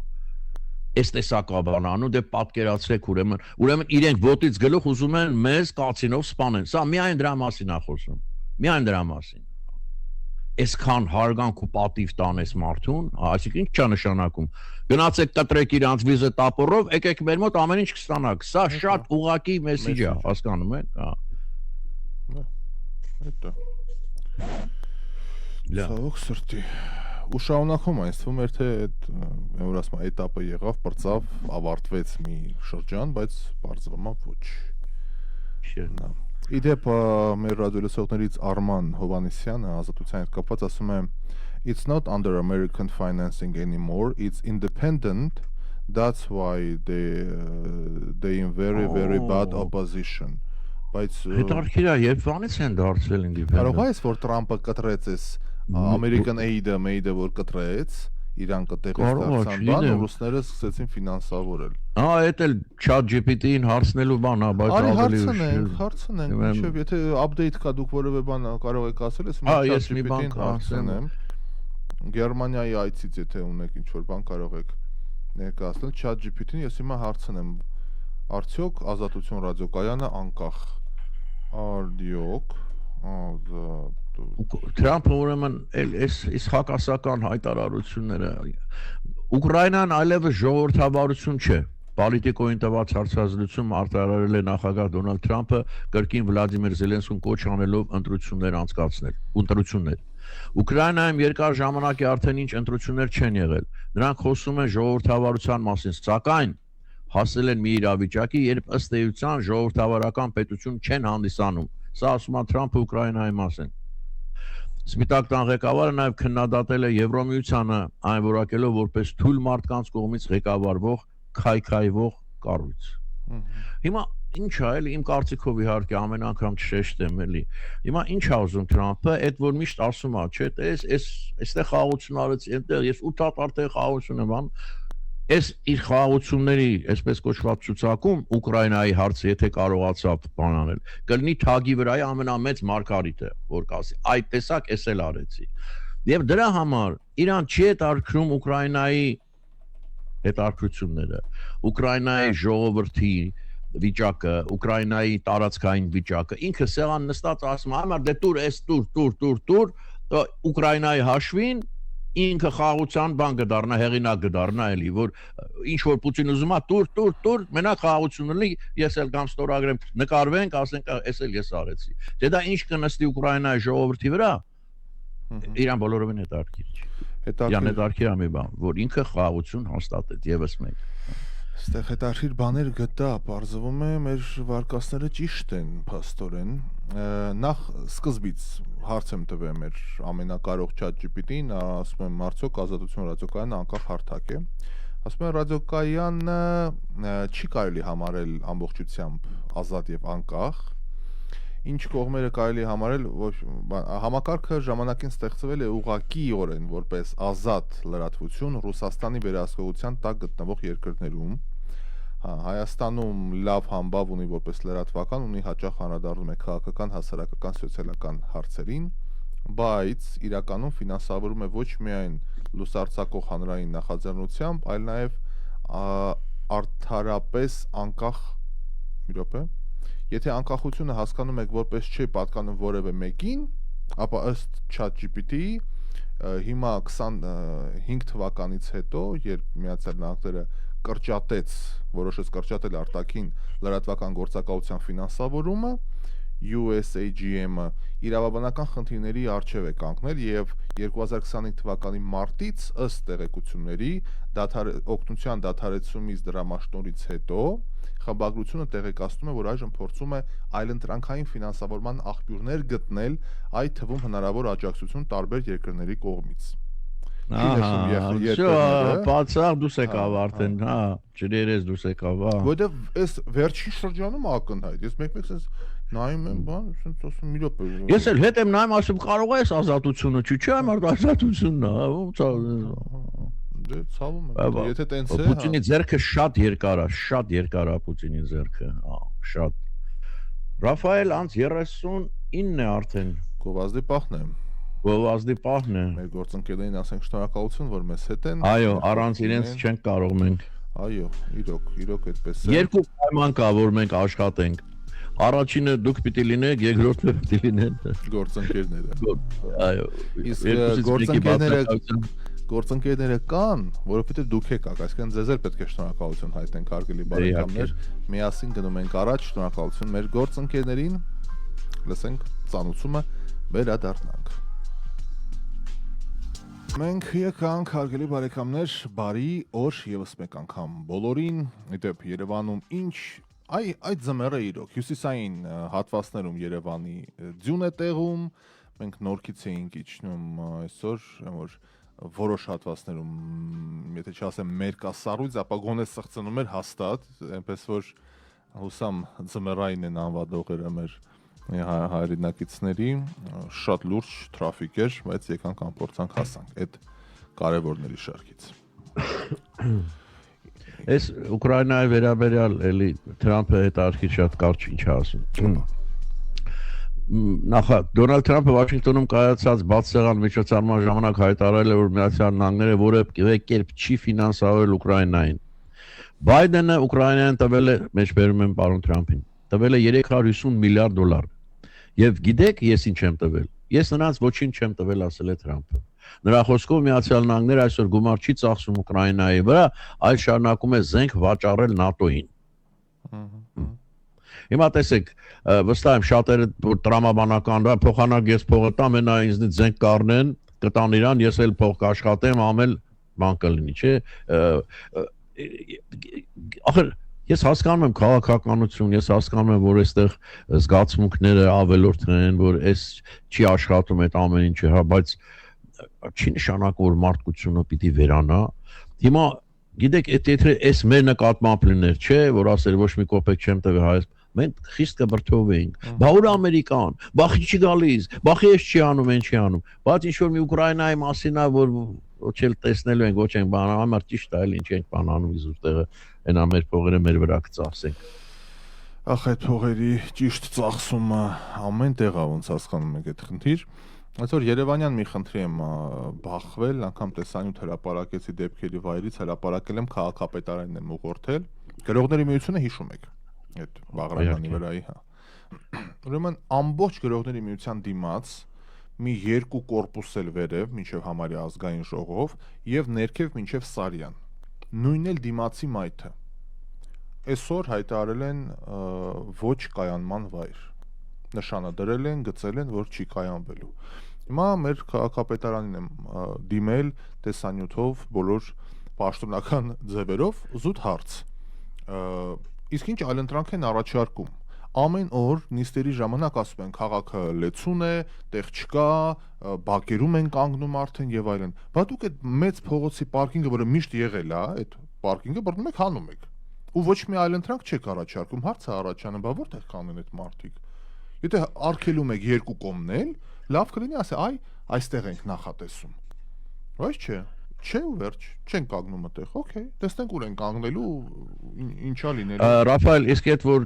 Այս տեսակաբանանու դե պատկերացրեք ուրեմն իրենք ոտից գլուխ ուզում են մեզ կացինով սպանեն սա միայն դրա մասին է խոսում միայն դրա մասին այսքան հարգանք ու պատիվ տանես մարդուն այսինքն ինչ է նշանակում գնացեք կտրեք իրանց վիզը տապորով եկեք մեր մոտ ամեն ինչ կստանաք սա շատ ուղղակի մեսիջ է հասկանում եք հա Հետո Ցավոք սրտի ու շարունակում այս թվում էր թե այդ որ ասում էտապը եղավ, բրծավ, ավարտվեց մի շրջան, բայց բարձրամա ոչ։ Շերնա։ Իդեպ մեր ռադիոլսողներից Արման Հովանեսյանը ազատության հետ կապված ասում է It's not under American financing anymore, it's independent. That's why they in very bad opposition. Բայց Հետարքիրա, երբ վանից են դարձել կարող independent։ է որ Թրամփը կտրեց էս American Aid-ը որ կտրեց Իրան կտեղից դարձան բան, ռուսները սկսեցին ֆինանսավորել։ Այդ էլ ChatGPT-ին հարցնելու բան է, բայց ավելի հարցնենք, մինչև եթե update կա դուք որևէ բան կարող եք ասել, ես ChatGPT-ին հարցնեմ։ Գերմանիայի այցից եթե ունեք ինչ-որ բան կարող եք ներկայացնել ChatGPT-ին, ես հիմա հարցնեմ արդյոք Ազատություն ռադիոկայանը անկախ արդյոք Թրամփը ուրեմն այս հակասական հայտարարությունները Ուկրաինան այլևս ժողովրդավարություն չէ Պոլիտիկոյին տված հարցազրույցում արտարարել է նախագահ Դոնալդ Թրամփը կրկին Վլադիմիր Զելենսկուն կոչ անելով ընտրություններ անցկացնել Ուկրաինայում երկար ժամանակ է արդեն ինչ ընտրություններ չեն եղել նրանք խոսում են ժողովրդավարության մասին սակայն հասել են մի իրավիճակի երբ ըստ էության ժողովրդավարական պետություն չեն հանդիսանում սա ասում է Թրամփը Ուկրաինայի մասին Սպիտակ տան ղեկավարը նաև քննադատել է Եվրոմիությանը այն որակելով որպես թույլ մարդկանց կողմից ղեկավարվող քայքայվող կառույց Հիմա ինչ է էլի իմ կարծիքով իհարկե ամեն անգամ չշեշտեմ էլի Հիմա ինչ է ուզում Թրամփը այդ որ միշտ ասում է չէ այստեղ խաղաղություն արեցի այնտեղ ես 8 հատ արդեն խաղաղություն եմ անում Այս իր խաղաղությունների, այսպես կոչված ցուցակում Ուկրաինայի հարցը եթե կարողացավ բանանել, կլինի թագի վրայի ամենամեծ մարգարիտը, որ կասի, այդ տեսակ էս էլ արեցի։ Եվ դրա համար Իրան չի հետաքրքրում Ուկրաինայի հետաքրքրությունները, Ուկրաինայի ժողովրդի վիճակը, Ուկրաինայի տարածքային վիճակը, ինքը սեղան նստած ասում է, «Այմար դե տուր, էս տուր, Ուկրաինայի հաշվին ինքը խաղաղության բան կդառնա, հեղինակ կդառնա էլի, որ ինչ որ Պուտին ուզում է տուր, մենակ խաղաղություն լինի, ես էլ կամ ստորագրեմ, նկարվենք, ասենք, էս էլ ես արեցի։ Դե դա ինչ կնստի Ուկրաինայի ժողովրդի վրա։ Իրան բոլորովին հետաքրքիր չի։ Հետաքրքիր է մի բան, որ ինքը խաղաղություն հաստատեց եւս մեկ։ Այստեղ հետաքրքիր բաներ գտա, բարձվում է մեր վարկածները ճիշտ են, փաստորեն։ Նախ սկզբից հարց եմ տվել մեր ամենակարող ChatGPT-ին, ասում եմ արդյոք Ազատություն ռադիոկայանը անկախ հարթակ է։ Ասում եմ ռադիոկայանը չի կարելի համարել ամբողջությամբ ազատ եւ անկախ։ Ինչ կողմերը կարելի համարել, համակարգը ժամանակին ստեղծվել է ուղղակիորեն որպես ազատ լրատվություն Ռուսաստանի վերահսկողության տակ գտնվող երկրներում։ Հայաստանում լավ համբավ ունի որպես լրատվական, ունի հաճախ անդրադառնում է քաղաքական, հասարակական, սոցիալական հարցերին, բայց իրականում ֆինանսավորում է ոչ միայն լուսարձակող հանրային նախաձեռնությամբ, այլ նաև արդարապես անկախ մի րոպե Եթե անկախությունը հասկանում եք որպես չի պատկանում որևէ մեկին, ապա ըստ ChatGPT-ի հիմա 25 թվականից հետո, երբ Միացյալ Նահանգները որոշեց կրճատել արտաքին լրատվական գործակալության ֆինանսավորումը, USAGM-ը իրավաբանական խնդիրների առջև է կանգնել եւ 2025 թվականի մարտից ըստ տեղեկությունների օգնության դադարեցումից դրամաշնորհից հետո խմբագրությունը տեղեկացնում է, որ այժմ փորձում է այլընտրանքային ֆինանսավորման աղբյուրներ գտնել, այդ թվում հնարավոր աջակցություն տարբեր երկրների կողմից։ Բացառ դուս եկավ արդեն, ջրերես դուս եկավ, Որտեվ այս վերջին շրջանում ակնհայտ, ես մեկ-մեկ sense նայում եմ, բան, sense ասում մի րոպե։ Ես էլ հետ եմ նայում, ասում կարող է ազատությունը, չի, այմար ազատությունն է, ոնց է։ Դե ցավում եմ, եթե տենց է։ Պուտինի ձեռքը շատ երկար է Պուտինի ձեռքը, շատ։ Ռաֆայել անց 39 է արդեն։ Գովազդի պահն է։ Գովազդի պահն է։ Մեր գործընկերներին ասենք շնորհակալություն, որ մեզ հետ են։ Այո, առանց իրենց չենք կարող մենք։ Այո, իրոք այդպես է։ Երկու պայման կա, որ մենք աշխատենք։ Առաջինը դուք պիտի լինեք, երկրորդը պիտի լինեն գործընկերները։ Այո։ Իսկ գործընկերները կան, որովհետև դուք եք, այսինքն ձեզ էլ պետք է շնորհակալություն հայտնենք, հարգելի բարեկամներ։ Միասին գնում ենք առաջ, շնորհակալություն մեր գործընկերներին։ Լսենք ծանուցումը, վերադառնանք։ Մենք եկանք, հարգելի բարեկամներ, բարի օր եւս մեկ անգամ բոլորին։ Իդեպ Երևանում ինչ այդ ձմեռը իրոք հյուսիսային հատվածներում Երևանի ձյուն է տեղում, մենք նորքից էինք իջնում այսօր, որ որոշ հատվածներում եթե չասեմ մերկասառույց, ապա գոնե սղծնում էր հաստատ, այնպես որ հուսամ ձմեռային են անվադողերը մեր հայրենակիցների, շատ լուրջ թրաֆիկ էր, բայց եկանք ամփորձանք հասանք այդ կարևորների շարքից։ Այս Ուկրաինայի վերաբերյալ էլի Թրամփը հետարքի շատ կարճ ինչ ասում։ Նախ Դոնալդ Թրամփը Վաշինգտոնում կայացած բաց սեղան միջոցառման ժամանակ հայտարարել է, որ Միացյալ Նահանգները որևէ կերպ չի ֆինանսավորել Ուկրաինային։ Բայդենը Ուկրաինային տվել է, մեջբերում եմ պարոն Թրամփին, տվել է $350 միլիարդ։ Եվ գիտեք, ես ինչ եմ տվել։ Ես նրանց ոչինչ չեմ տվել, ասել է Թրամփը։ Նրա խոսքով Միացյալ Նահանգները այսօր գումար չի ծախսում Ուկրաինայի վրա, այլ շարունակում է զենք վաճառել ՆԱՏՕ-ին։ Հիմա տեսեք, վստահ եմ շատերը որ տրամաբանական փոխանակ ես փողը տամ, նա ինձնից զենք կառնեն, կտան իրան, ես էլ փող կաշխատեմ, ամել բան կլինի, չէ։ Ախր ես հասկանում եմ քաղաքականություն, ես հասկանում եմ, որ այստեղ զգացմունքները ավելորդ են, որ այս չի աշխատում այդ ամեն ինչը, հա, բայց չի նշանակում որ մարդկությունը պիտի վերանա։ Հիմա գիտեք, եթե այս մեր նկատմամբ լիներ, չէ, որ ասել ոչ մի կոպեկ չեմ տվել հայոց, մենք խիստ կբրդովեինք։ Բա ուր Ամերիկան, բախի չի գալիս, բախի ես չի անում, այն չի անում։ Բայց ինչ որ մի Ուկրաինայի մասին է, որ ոչ էլ տեսնելու ենք, ոչ ենք բանանում, համար ճիշտ է, ինչ ենք բանանում իզուր այնա մեր փողերը մեր վրա կծախսենք։ Ախ, այդ փողերի ճիշտ ծախսումը ամեն տեղ է, ոնց հասկանում եք այդ խնդիր։ Այսօր Երևանյան մի խնդրի եմ բախվել, անգամ տեսանյութ հրապարակեցի դեպքերի վայրից, հրապարակել եմ քաղաքապետարանին եմ ուղղորդել։ Գրողների միությունը հիշում եք այդ Բաղրամյանի վրայի, հա։ Ուրեմն ամբողջ գրողների միության դիմաց մի երկու կորպուս էլ վերև, մինչև համարյա ազգային ժողով եւ ներքև մինչև Սարյան։ Նույնն էլ դիմացի մայթը։ Այսօր հայտարարել են ոչ կայանման վայր։ Նշանը դրել են, գծել են, որ չի կայանվելու։ Հիմա մեր քաղաքապետարանին եմ դիմել տեսանյութով բոլոր պաշտոնական ձևերով զուտ հարց։ Իսկ ինչ այլընտրանք են առաջարկում։ Ամեն օր նիստերի ժամանակ ասում են քաղաքը լեցուն է, տեղ չկա, բակերում են կանգնում արդեն եւ այլն։ Բայց դուք այդ մեծ փողոցի պարկինգը, որը միշտ եղել է, այդ պարկինգը բռնում եք, հանում եք։ Ու ոչ մի այլընտրանք չեք առաջարկում, հարցը առաջանում, բա որտեղ կանեն այդ մարդիկ։ Եթե արգելում եք երկու կողմն էլ, լավ կլինի ասել, այ այստեղ ենք նախատեսում։ Բայց չէ ու վերջ, չեն կանգնում այդտեղ։ Okay, տեսնենք ուր են կանգնելու, ինչա լինելու։ Ռաֆայել, իսկ այդ որ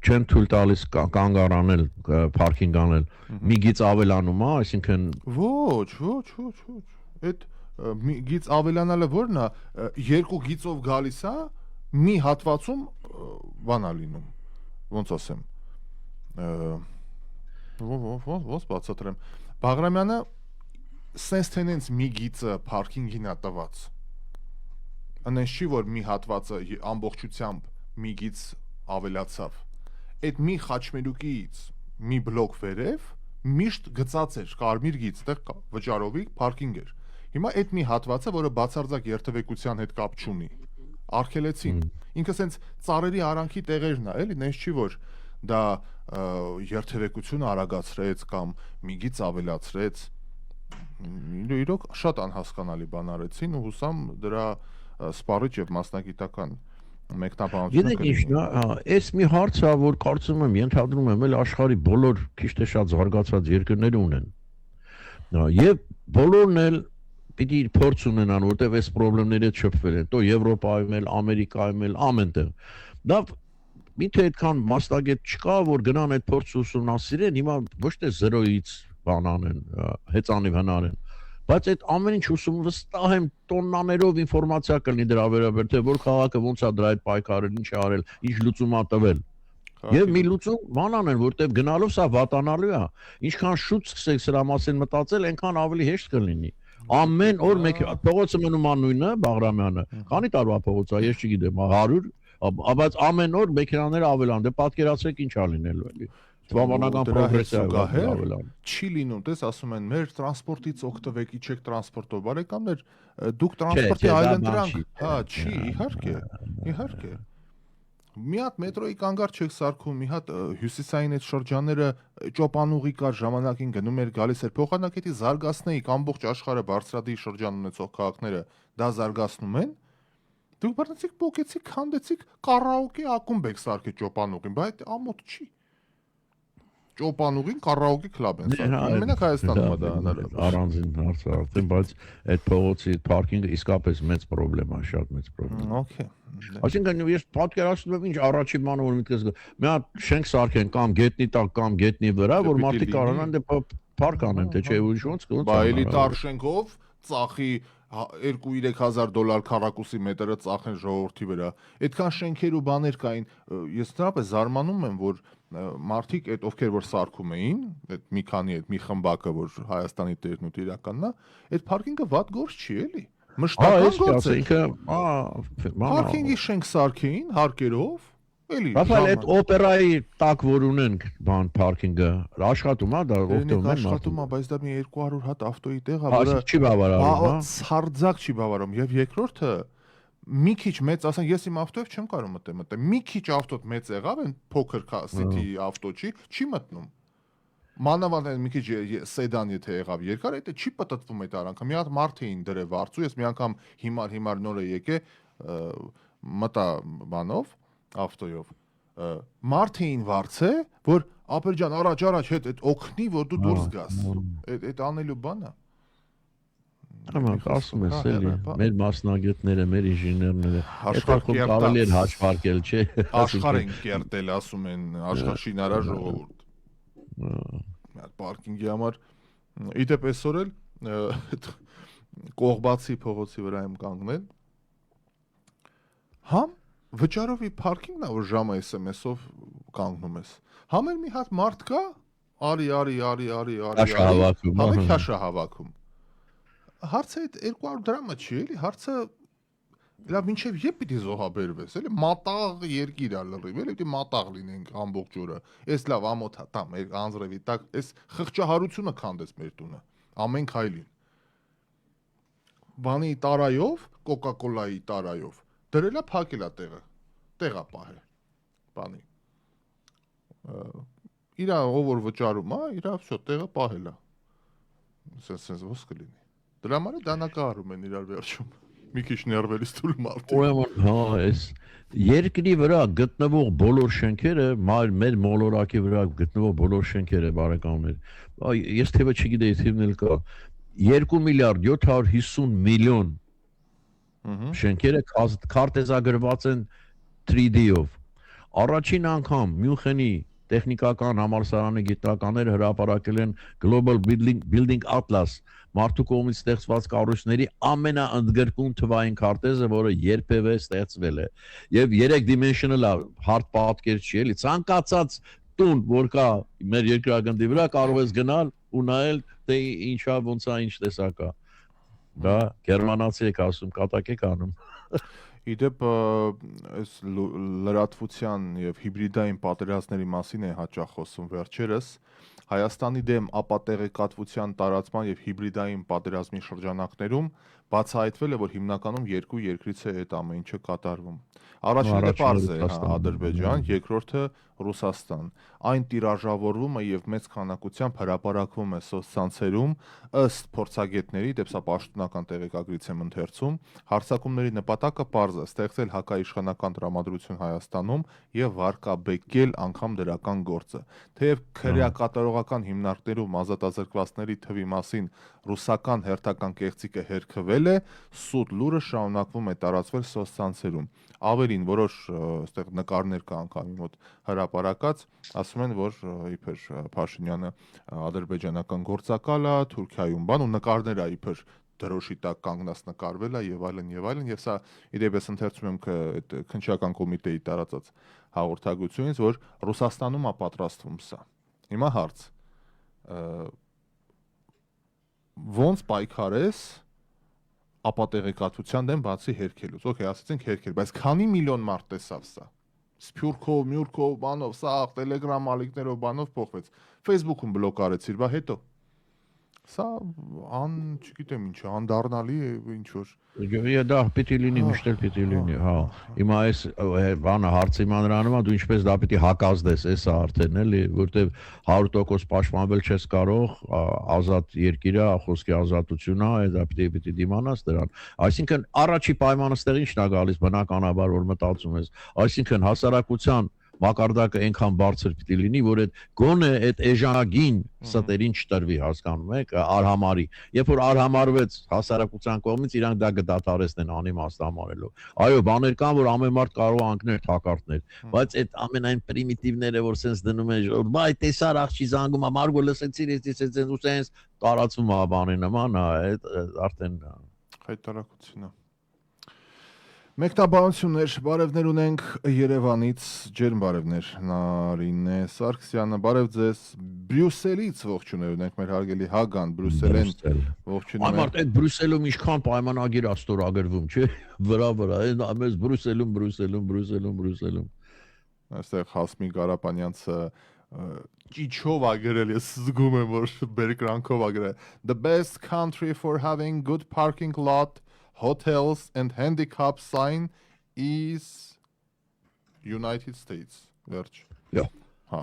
չեն թույլ տալիս կանգ առանել, պարկինգ անել, մի գիծ ավելանում է, այսինքն ոչ։ Այդ գիծ ավելանալը որն է, երկու գիծով գալիս է, մի հատվածում բանա լինում։ Ոնց ասեմ։ Ոնց բացատրեմ։ Բաղրամյանը sense tenants մի գիծը parking-ին է տված։ Անեն չի որ մի հատվածը ամբողջությամբ մի գիծ ավելացավ։ Այդ մի խաչմերուկից մի բլոկ վերև միշտ գծած էր կարմիր գիծ, այդտեղ վճարովի parking էր։ Հիմա այդ մի հատվածը, որը բացարձակ երթևեկության հետ կապ չունի, արգելեցին։ Ինքը սենց ծառերի արանքի տեղերն է, էլի, նենց չի որ դա երթևեկությունը արագացրեց կամ մի գիծ ավելացրեց։ Իրոք շատ անհասկանալի բան արեցին ու հուսամ դրա սպառիչ եւ մասնագիտական մեկնաբանությունը։ Գիտեք ինչ, այս մի հարց է, որ կարծում եմ, ենթադրում եմ, էլ աշխարհի բոլոր քիչ թե շատ զարգացած երկրները ունեն։ Եվ բոլորն էլ պիտի փորձ ունենան, որտեղ այս խնդիրները չփվել են, տո Եվրոպայում էլ, Ամերիկայում էլ, ամենտեղ։ Դա միթե այդքան մասնագետ չկա, որ գնան այդ փորձը ուսումնասիրեն, հիմա ոչ թե 0-ից բան անեն, հեծանիվ հնարեն, բայց այդ ամեն ինչ ուսում վստահ եմ տոննաներով ինֆորմացիա կլինի դրա վերաբերյալ, թե որ քաղաքը ոնց է դրա այդ պայքարել, ինչ է արել, ինչ լուծում է տվել։ Եվ մի լուծում բան անեն, որտեղ գնալով սա վատանալու է։ Ինչքան շուտ սկսեք սրա մասին մտածել, այնքան ավելի հեշտ կլինի։ Ամեն օր մեկ փողոցը մնում է նույնը, Բաղրամյանը։ Քանի տարվա փողոց է, ես չգիտեմ, 100, բայց ամեն օր մեքենաները ավելան, դե պատկերացրեք ինչ է լինելու էլի։ Թվականական պրոգրեսիա ավելան։ Չի լինում, տես ասում են, մեր տրանսպորտից օգտվեք, իջեք տրանսպորտով, բարեկամներ, դուք տրանսպորտի այլընտրանք, հա, չի, իհարկե։ Մի հատ մետրոյի կանգառ չեք սարքում, մի հատ հյուսիսային այդ շրջանները ճոպանուղի կար ժամանակին գնում էր գալիս էր փոխանակետի զարգացնեիք ամբողջ աշխարհը բարձրադի շրջան ունեցող քաղաքները դա զարգացնում են, դուք բռնեցիք, փոկեցիք, քանդեցիք, կարաոկե ակումբ եք սարքել ճոպանուղին, բայց ամոթ չի։ Ճոպանուղին կարաոկե կլաբ են սարքել։ Մենակ Հայաստանում է դա հնարավոր։ Առանձին հարց է արդեն, բայց այդ փողոցի պարկինգը իսկապես մեծ խնդրեմ է, շատ մեծ խնդրեմ։ Okay։ Այսինքն ես պատկերացնում եմ ինչ առաջի բանը որ միտքս մի հատ շենք սարքեն կամ գետնի տակ կամ գետնի վրա, որ մարդիկ կարողանան դե պարկ անեն, թե չէ ուրիշ ոնց կոնց։ Բայելի տարշենքով ծախի $2-3,000 քառակուսի մետրը ծախեն ժողովրդի վրա։ Այդքան շենքեր ու բաներ կային, ես դրապես զարմանում եմ, որ մարդիկ այդ ովքեր որ սարքում էին, այդ մի քանի այդ մի խմբակը, որ Հայաստանի տերն ու տիրականն է, այդ պարկինգը վատ գործ չի էլի։ Մշտական գործ է։ Պարկինգի շենք սարքեին հարկերով, էլի։ Բայց այդ օպերայի տակ որ ունենք բան պարկինգը, աշխատում է դա օգտվում են։ Աշխատում է, բայց դա մի 200 հատ ավտոյի տեղ է, որը չի բավարարում, հա։ Ցարձակ չի բավարարում եւ երկրորդը մի քիչ մեծ, ասեն ես իմ ավտոյով չեմ կարող մտնել, մի քիչ ավտոդ մեծ եղավ, այն փոքր սիթի ավտո չի մտնում։ Մանավանդ մի քիչ սեդան եթե եղավ երկար, դա չի պատտվում այդ արանքը։ Մի հատ մարդ էին դրել վարձու, ես մի անգամ հիմար նոր է եկե մտա բանով, ավտոյով։ Մարդ էին վարձե, որ ապերջան առաջ հետ այդ օգնի, որ դու դուրս գաս։ Այդ անելու բան է։ Համա, ասում ես էլի, մեր մասնագետները, մեր ինժեներները, աշխարհում կարելի է հաշվարկել, չէ։ Աշխարհ են կերտել, ասում են, աշխարհ շինարար ժողովուրդ։ Այդ պարկինգի համար իդեպ այսօր էլ Կողբացի փողոցի վրա եմ կանգնել։ Համ վճարովի պարկինգն է, որ ժամը SMS-ով կանգնում ես։ Համ էլ մի հատ մարդ կա, արի, համ քաշ է հավաքում։ Հարցը այդ 200 դրամը չի, էլի, հարցը լավ մինչև երբ պիտի զոհաբերվես, էլի, մատաղ երկիր է լրիվ, էլի, պիտի մատաղ լինենք ամբողջ օրը։ Էս լավ ամոթ է, տա մեր անձրևի տակ, էս խղճահարությունը քանդես մեր տունը, ամեն քայլին։ Բանի տարայով, Coca-Cola-ի տարայով, դրելա փակելա տեղա պահել, բանի։ Իրա ով որ վճարում է, իրա всё տեղը պահելա։ Սենց ոնց կլինի։ Դրա համար դանակահարում են իրար վերջում։ Մի քիչ ներվելից դուլ մարդիկ։ Ուրեմն, հա, այս երկրի վրա գտնվող բոլոր շենքերը, մեր մոլորակի վրա գտնվող բոլոր շենքերը բարեկամներ, ես թեւը չգիտեի թիվն էլ կա 2 միլիարդ 750 միլիոն շենքերը քարտեզագրված են 3D-ով։ Առաջին անգամ Մյունխենի տեխնիկական համալսարանի գիտնականները հրապարակել են Global Building Atlas մարդու կողմից ստեղծված կառույցների ամենաընդգրկուն թվային քարտեզը, որը երբևէ ստեղծվել է։ Եվ 3 dimensional hard պատկեր չի, էլի, ցանկացած տուն, որ կա մեր երկրագնդի վրա, կարող ես գնալ ու նայել, թե ինչա, ոնց է, ինչ տեսակ է։ Դա գերմանացի եք ասում, կատակ եք անում։ Իդեպ այս լրատվության եւ հիբրիդային պատերազմների մասին է հաճախ խոսում վերջերս։ Հայաստանի դեմ ապատեղեկատվության տարածման եւ հիբրիդային պատերազմի շրջանակներում բացահայտվել է, որ հիմնականում երկու երկրից է այդ ամեն ինչը կատարվում։ Առաջինը պարզ է Ադրբեջան, երկրորդը Ռուսաստան։ Այն տիրաժավորվում է եւ մեծ քանակությամբ հրապարակվում է սոցցանցերում ըստ փորձագետների, դեպի սա պաշտոնական տեղեկագրից եմ ընթերցում, հարձակումների նպատակը պարզ է՝ ստեղծել հակաիշխանական տրամադրություն Հայաստանում եւ վարկաբեկել անգամ դրական գործը։ Թեև քրեակատարողական հիմնարկներում ազատազրկվածների թվի մասին ռուսական հերթական կեղծիկը հերքվել է, սուտ լուրը շարունակվում է տարածվել սոցցանցերում։ Ավելին որոշ այստեղ նկարներ կա անգամ մոտ հրապարակած, ասում են, որ իբր Փաշինյանը ադրբեջանական գործակալ է, Թուրքիայում բան ու նկարներ է իբր դրոշի տակ կանգնած նկարվել է եւ այլն, եւ սա իդեպ ես ընթերցում եմ այդ քննչական կոմիտեի տարածած հաղորդագրությունից, որ Ռուսաստանում է պատրաստվում սա։ Հիմա հարց. ոնց պայքարես ապատեղեկատվության դեմ բացի հերքելուց։ Okay, ասեցինք հերքել, բայց քանի միլիոն մարդ տեսավ սա։ Սփյուռքով, Մյուրքով, բանով, սա Telegram ալիքներով բանով փոխվեց։ Facebook-ում բլոկ արեցիր, բա հետո։ Սա չգիտեմ ինչ, անդառնալի է ինչ որ Դա պիտի լինի, միշտ էլ պիտի լինի, հա։ Հիմա այս բանը հարցի մանրանում է, դու ինչպես դա պիտի հակազդես, էսա արդեն էլի, որտեվ 100% պաշտպանվել չես կարող, ազատ երկիր է, խոսքի ազատություն է, դա պիտի դիմանաս դրան։ Այսինքն առաջի պայմանը ստեղ ինչն է գալիս, բնականաբար որ մտածում ես, այսինքն հասարակության մակարդակը այնքան բարձր պիտի լինի, որ այդ գոնե այդ էժանագին ստերին չտրվի, հասկանում եք, արհամարի։ Երբ որ արհամարվեց հասարակության կողմից, իրանք դա կդադարեցնեն անիմաստ համարելով։ Այո, բաներ կան, որ ամեն մարդ կարող է անկնել թակարդներ, բայց այդ ամենայն պրիմիտիվները, որ sense դնում են, բայ տեսար աղջի զանգում, մարգո լսեցիր, ու sense տարածվում է բանի նման, այդ արդեն հայտարարություն է։ Մեկնաբանություններ, բարևներ ունենք Երևանից, ջերմ բարևներ, Նարինե Սարգսյանը, բարև ձեզ, Բրյուսելից ողջուներ ունենք, մեր հարգելի Հագան, Բրյուսելեն ողջունում ենք։ Ամարտ այդ Բրյուսելում ինչքան պայմանագիր աստորագրվում, չէ՞, վրա, այս Բրյուսելում։ Այստեղ Հասմիկ Արապանյանցը ճիչով ա գրել, ես զգում եմ, որ բերկրանքով ա գրել, The best country for having good parking lot, hotels and handicap sign is United States. Վերջ։ Yeah. Հա։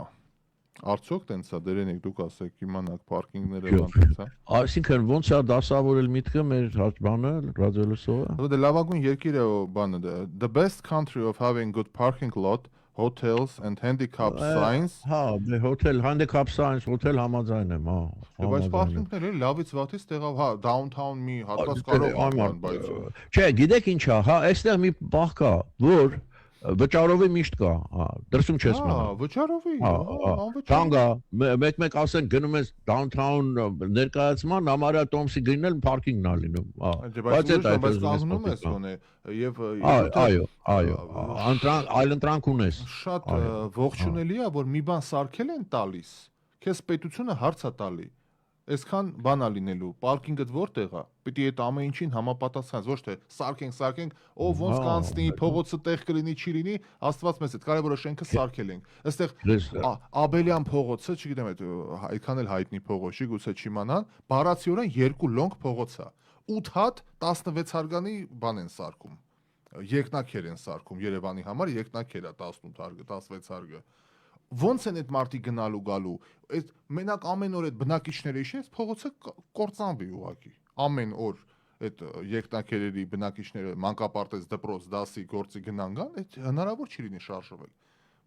Արդյոք տենց է, դերենեք դուք ասեք, իմանաք պարկինգները բանտից, հա։ Այսինքն ոնց է դասավորել միտքը մեր բանը, ռադիոլսողը։ Դե լավագույն երկիրը բանը The best country of having good parking lot, hotels and handicap signs. Հա, դե հոթել, handicap signs, հոթել համաձայն եմ, հա։ Բայց պարկինգները լավից վատից տեղավ, հա, downtown մի հատված կարող ան, բայց չէ, գիտեք ինչ է, հա, այստեղ մի բախ կա, որ վճարովի միշտ կա, հա, դրսում չես մնա։ Հա, վճարովի, անվճար։ Տանգա, մեկ ասեն գնում ես downtown ներկայացման, համարյա Տոմսի գնալ պարկինգն է լինում, հա։ Բայց այդ կանգնում ես գոնե եւ այո, այլընտրանք ունես։ Շատ ողջունելի է, որ մի բան սարքել են տալիս, քեզ պետությունը հարց է տալի։ Այսքան բան է լինելու, պարկինգը որտեղ է։ Պիտի այդ ամեն ինչին համապատասխանես, ոչ թե սարքենք, ով ոնց կանցնի, փողոցը տեղ կլինի, չի լինի, Աստված մեծ այդ կարևորը շենքը սարքել ենք։ Այստեղ Աբելյան փողոցը, չգիտեմ, այդքան էլ հայտնի փողոց չի, գուցե չիմանան, բառացիորեն 2 լոնգ փողոց է։ 8 հատ 16 հարգանի բան են սարքում։ Երկնակեր են սարքում Երևանի համար, երկնակեր է 18 հարգը, 16 հարգը։ Ոնց են այդ մարտի գնալու գալու, այդ մենակ ամեն օր այդ բնակիչները իշես, փողոցը կործանվի ուղղակի։ Ամեն օր այդ երկնակերերի բնակիչները մանկապարտեզ դպրոց դասի գործի գնան գան, այդ հնարավոր չի լինի շարժվել։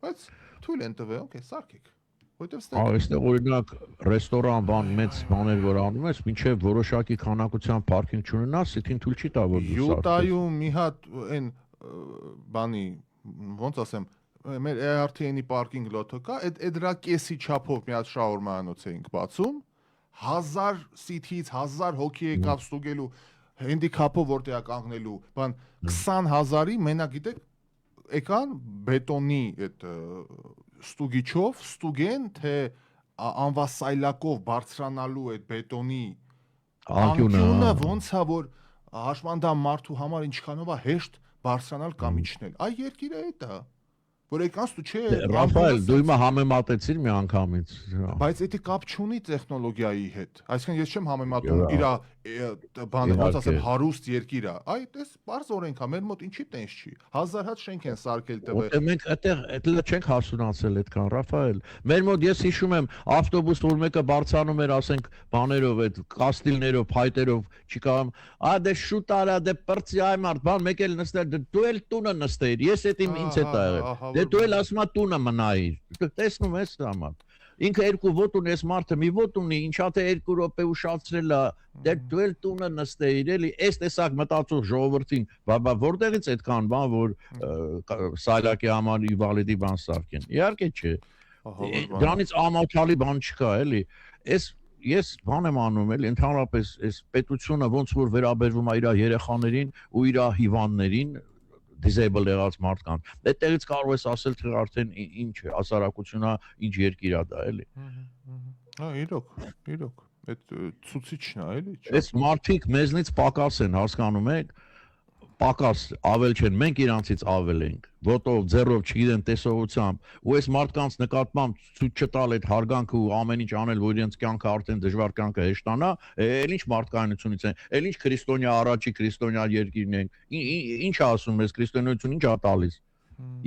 Բայց թույլ են տվել, օքեյ, սարքեք։ Որտեվ այստեղ օրինակ ռեստորան բան մեծ բաներ որ անում ես, մինչև որոշակի քանակության պարկինգ չունենաս, ինքն թույլ չի տա որ դու սարքես։ Յուտայում մի հատ այն բանի, ոնց ասեմ, մեր ARTN-ի պարկինգ լոթը կա, այդ դրա կեսի չափով մի հատ շաուրմանոց էինք բացում, 1000 սիթից 1000 հոգի եկավ ստուգելու, հենդիքափով որտեղ է կանգնելու, բան 20000-ի մենակ գիտեք եկան բետոնի այդ ստուգիչով ստուգեն, թե անվասայլակով բարձրանալու այդ բետոնի անկյունը ոնց է որ հաշմանդամ մարդու համար ինչքանով է հեշտ բարձրանալ կամ իջնել։ Այ երկիրը այդ է։ Որ եկած դու չէ Ռաֆայել դու հիմա համեմատեցիր մի անգամից բայց դա կապ չունի տեխնոլոգիայի հետ այսինքն ես չեմ համեմատում իր բանը ոնց ասեմ հարուստ երկիր է այ դες բարձ օրենք է մեր մոտ ինչի տենց չի 1000 հատ շենք են սարքել տվել մենք այդտեղ այդտեղ չենք հասունացել այդքան Ռաֆայել մեր մոտ ես հիշում եմ ավտոբուս որ մեկը բարձրանում էր ասենք բաներով այդ կաստիլներով փայտերով չի կարող դե շուտ արա դե պրծի այ մարդ բան մեկ էլ նստել դու էլ տունը նստեիր ես այդ ինձ հետ ա եղել դե դու էլ ասում ես տունը մնայիր տեսնում ես համար ինքը երկու ոտ ունի այս մարդը մի ոտ ունի ինչա թե 2 րոպե ուշացրել է դե դու էլ տունը նստեիր էլի այս տեսակ մտածող ժողովրդին բաբա որտեղից այդքան բան որ սայլակի համար իվալիդի բան սարքեն իհարկե չէ դրանից ամոթալի բան չկա էլի ես բան եմ անում էլի ընդհանրապես այս պետությունը ոնց որ վերաբերվում է իր երեխաներին ու իր հիվանդներին disable եղած մարդկանց այդտեղից կարող ես ասել թե արդեն ինչ է հասարակությունա ինչ երկիր է դա էլի հա իրոք այդ ցուցիչն է էլի այս մարդիկ մեզնից պակաս են հասկանում եք պակաս ավել չեն, մենք իրանցից ավել ենք, ոտով, ձեռով, չգիտեմ, տեսողությամբ, ու այս մարդկանց նկատմամբ ցույց չտալ այդ հարգանքը ու ամեն ինչ անել, որ իրենց կյանքը արդեն դժվար կյանքը հեշտանա, էլ ինչ մարդկայնությունից են, էլ ինչ քրիստոնյա առաջի քրիստոնյա երկիրն են, ինչ ասում ես, քրիստոնեություն ինչ է տալիս։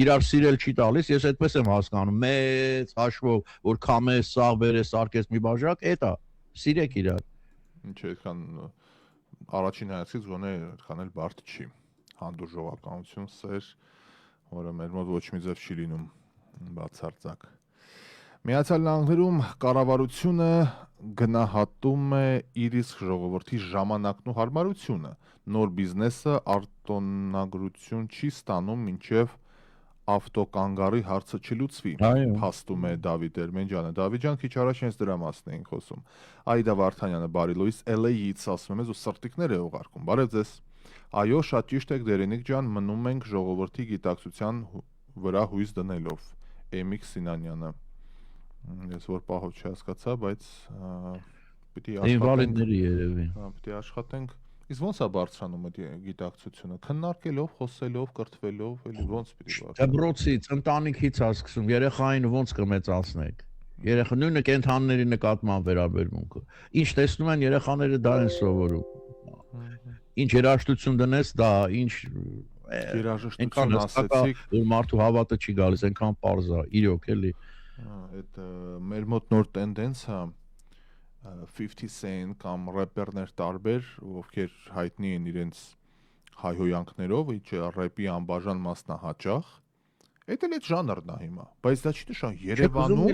Իրար սիրել չի տալիս, ես այդպես եմ հասկանում, մեծ հաշվով, որ քամես, սաղ բերես, սարկես մի բաժակ, էտա, սիրեք իրար։ Ինչ այդքան առաջին հայացքից գոնե այդքան էլ բարդ չի։ Հանդուրժողականություն, սեր, որը մեր մոտ ոչ մի ձև չի լինում բացարձակ։ Միացյալ Նահանգներում կառավարությունը գնահատում է իր իսկ ժողովրդի ժամանակն ու հարմարությունը։ Նոր բիզնեսը արտոնագրություն չի ստանում մինչև ավտոկանգարի հարցը չլուծվի, փաստում է Դավիթ Էրմենջյանը։ Դավիթ ջան, քիչ առաջ հենց դրա մասն էինք խոսում։ Այդա Վարդանյանը, բարի լույս, LA-ից ասում եմ, ու սրտիկներ է ուղարկում։ Բարև ձեզ։ Այո, շատ ճիշտ եք Դերենիկ ջան, մնում ենք ժողովրդի գիտակցության վրա հույս դնելով։ Էմիկ Սինանյանը։ Ես որ պահով չհասկացա, բայց պիտի ինվալիդների երևի։ Պիտի աշխատենք։ Իսկ ո՞նց է բարձրանում այդ գիտակցությունը, քննարկելով, խոսելով, կրթվելով, էլի ո՞նց պիտի բարձրանա։ Դպրոցից, ընտանիքից է սկսում, երեխային ո՞նց կմեծացնեք։ Երեխա նույնը կենթանիների նկատմամբ վերաբերմունքը։ Ինչ տեսնում են երեխաները, դա են սովորում։ Ինչ երաժշտություն դնես, դա ինչ երաժշտություն ասեցիք, որ մարդու հավատը չի գալիս, այնքան պարզ է, իրոք էլի։ Այդ մեր մոտ նոր տենդենսը 50 Cent կամ рэպերներ տարբեր, ովքեր հայտնի են իրենց հայհոյանքներով, ռեպի անբաժան մասնահաճախ, այդ էլ այդ ժանրն է հիմա, բայց դա չի նշան Երևանում,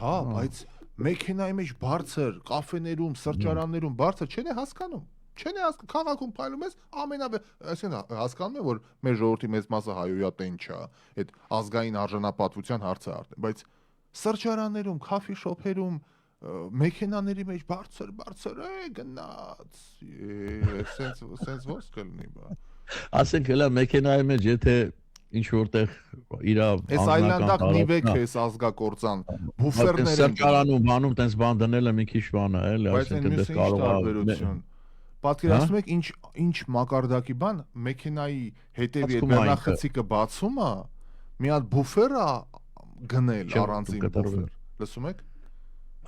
հա, բայց մեքենայի մեջ բարձր, կաֆեներում, սրճարաններում բարձր չեն է հասկանում։ Չեն է քաղաքում փայլում ես այսինքն հասկանում եմ որ մեր ժողովրդի մեծ մասը հայոյատեն չէ, այդ ազգային արժանապատվության հարցը արդեն, բայց սրճարաններում, քաֆի շոփերում, մեքենաների մեջ բարձր գնաց, սենց ո՞նց կլինի բա։ Ասենք հələ մեքենայի մեջ եթե ինչ որտեղ իր այս այլանդակ նիվեք էս ազգակործան բուֆերներ են սրճարանում բանում տենց բան դնել է մի քիչ բանը էլի ասենք դες կարող է պատկերացնում եք ինչ մակարդակի բան մեքենայի հետևի այդ բեռնախցիկը բացում է մի հատ բուֆեր է գնել առանձին բուֆեր լսում եք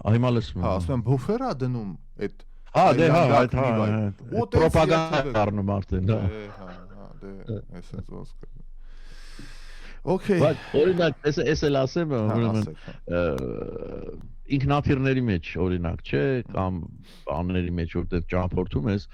հիմա լսում եմ հա ասում եմ բուֆեր է դնում այդ հա դե հա պրոպագանդա դառնում արդեն դա դե էսենց ոնց Okay. Բայց օրինակ էս էլ ասեմ ուրեմն ինքնաթիռների մեջ օրինակ չէ կամ բաների մեջ որտեղ ճամփորդում ես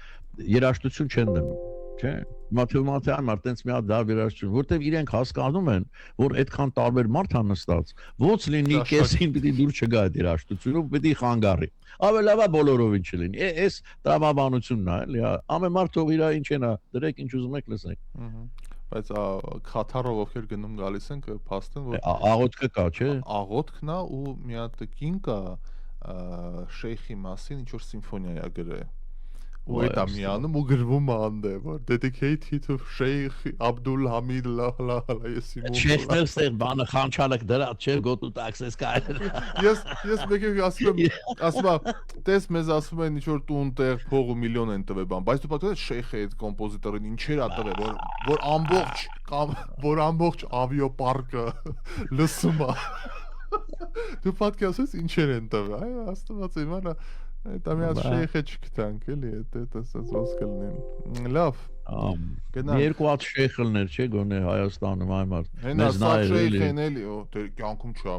երաժշտություն չեն դնում չէ մաթեմատիկան մարդենց մի հատ դար երաժշտություն որտեղ իրենք հասկանում են որ այդքան տարբեր մարդ է նստած ոնց լինի կեսին պիտի դուր չգա այդ երաժշտությունը պիտի խանգարի ավելավա բոլորովին չլինի էս տրամաբանությունն է էլի ամեն մարդ թող իր ինչ ենա դրեք ինչ ուզում եք լսեք բայց քաթարով ովքեր գնում գալիս են փաստեն որ աղոթքը կա չէ աղոթքն է ու մի հատ կին կա շեյխի մասին ինչ որ սիմֆոնիա է գրել ու այդ ամիանում ու գրվում է անդե որ dedicated to Sheikh Abdul Hamid la ես իմ շեյխներ ստեղ բանը խանչալակ դրած չէ գոտու տաքսես կայել ես մեկը ասում տես մեզ ասում են ինչ որ տուն տեղ փող ու միլիոն են տվել բան բայց դու պատկերացրու շեյխը այդ կոմպոզիտորին ինչեր է տվել որ ամբողջ ավիոպարկը լսում է դու պատկերացրու ինչեր են տվել այ աստված իմանա Դա մի հատ շեյխը չգտանք էլի դա ասած ոնց կլինի լավ գնա երկու հատ շեյխներ չէ գոնե Հայաստանում այմար մեզ նայել էլի կյանքում չա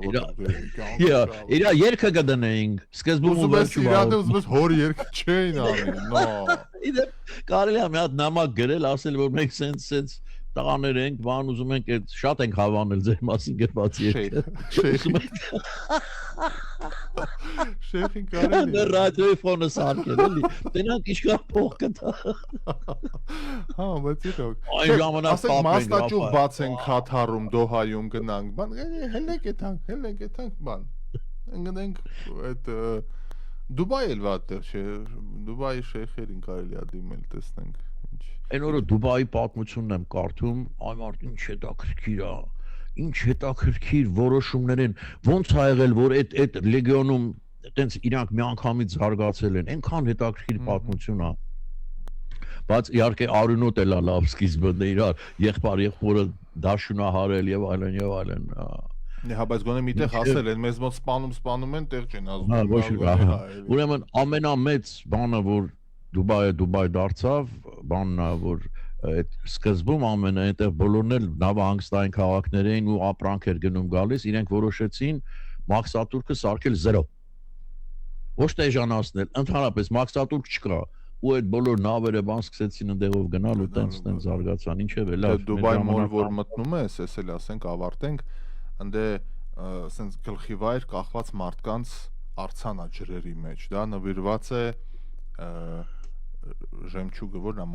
իրա երգը կդնեինք սկզբում ու վերջում իրանը ուզում ես հոր երգ չէին անի նո իդե կարելի է մի հատ նամակ գրել ասել որ մենք սենց տղաներ ենք բան ուզում ենք այդ շատ ենք հավանել ձեր մասին գրված երգը Շեյխին կարելի է ռադիոյի ֆոնը սարքել էլի դրանք ինչքան փող կտա հա բայց իրոք այն ժամանակ ասենք մասնաճյուղ բացեն Քաթարում Դոհայում գնանք բան հելեք եթանք բան ընկնենք այդ Դուբայ էլ վատեր չէ Դուբայի շեյխերին կարելի է դիմել տեսնենք Այն օրը Դուբայի պատմությունն եմ կարդում, այ մարդ ինչ հետաքրքիր է, ինչ հետաքրքիր որոշումներ են, ոնց ա եղել, որ այդ լեգիոնում այտենց իրանք մի անգամից զարգացել են, այնքան հետաքրքիր պատմություն է։ Բայց իհարկե արյունոտ էլա լավ սկիզբը իրար եղբայրը դաշունահարել եւ այլն Հա, բայց գոնե միտեղ ասել են մեզ մոտ սպանում են, տեղ չեն հա ազդում։ ոչ ուրեմն ամենամեծ բանը որ Դուբայ դարձավ բանն է որ այդ սկզբում ամենը այնտեղ բոլորն էլ նավահանգստային քաղաքներ էին ու ապրանք էր գնում գալիս իրենք որոշեցին մաքսատուրքը սարքել 0 ոչ թե էժանացնել ընդհանրապես մաքսատուրք չկա ու այդ բոլոր նավերը բան սկսեցին ընդեղով գնալ ու տենց զարգացան ինչև է լավ Դուբայ մոլ որ մտնում ես էս էլ ասենք ավարտենք ընդ ասենց գլխի վայր կախված մարդկանց արցանա ջրերի մեջ դա նվիրված է ժեմչուգը որն է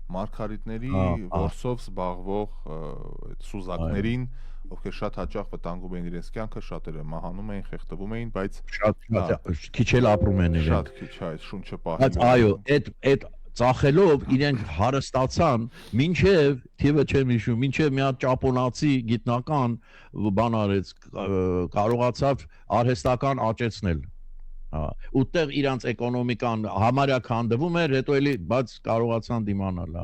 Մարգարիտների որսով զբաղվող այդ սուզակներին ովքեր շատ հաճախ վտանգում էին իրենց կյանքը շատերը մահանում էին խեղդվում էին բայց շատ քիչ էլ ապրում են իրենք շատ քիչ այդ շունչը պահում բայց այո այդ ծախելով իրենք հարստացան մինչև թիվը չեմ հիշում մինչև մի հատ ճապոնացի գիտնական բան արեց կարողացավ արհեստական աճեցնել ուտեղ իրանց էկոնոմիկան համարյա քանդվում էր հետո էլի բայց կարողացան դիմանալ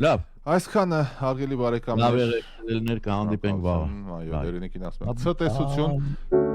լավ այսքանը հարգելի բարեկամներ լավ եղեք կհանդիպենք վաղ այո երենիկին ասում եմ ցտեսություն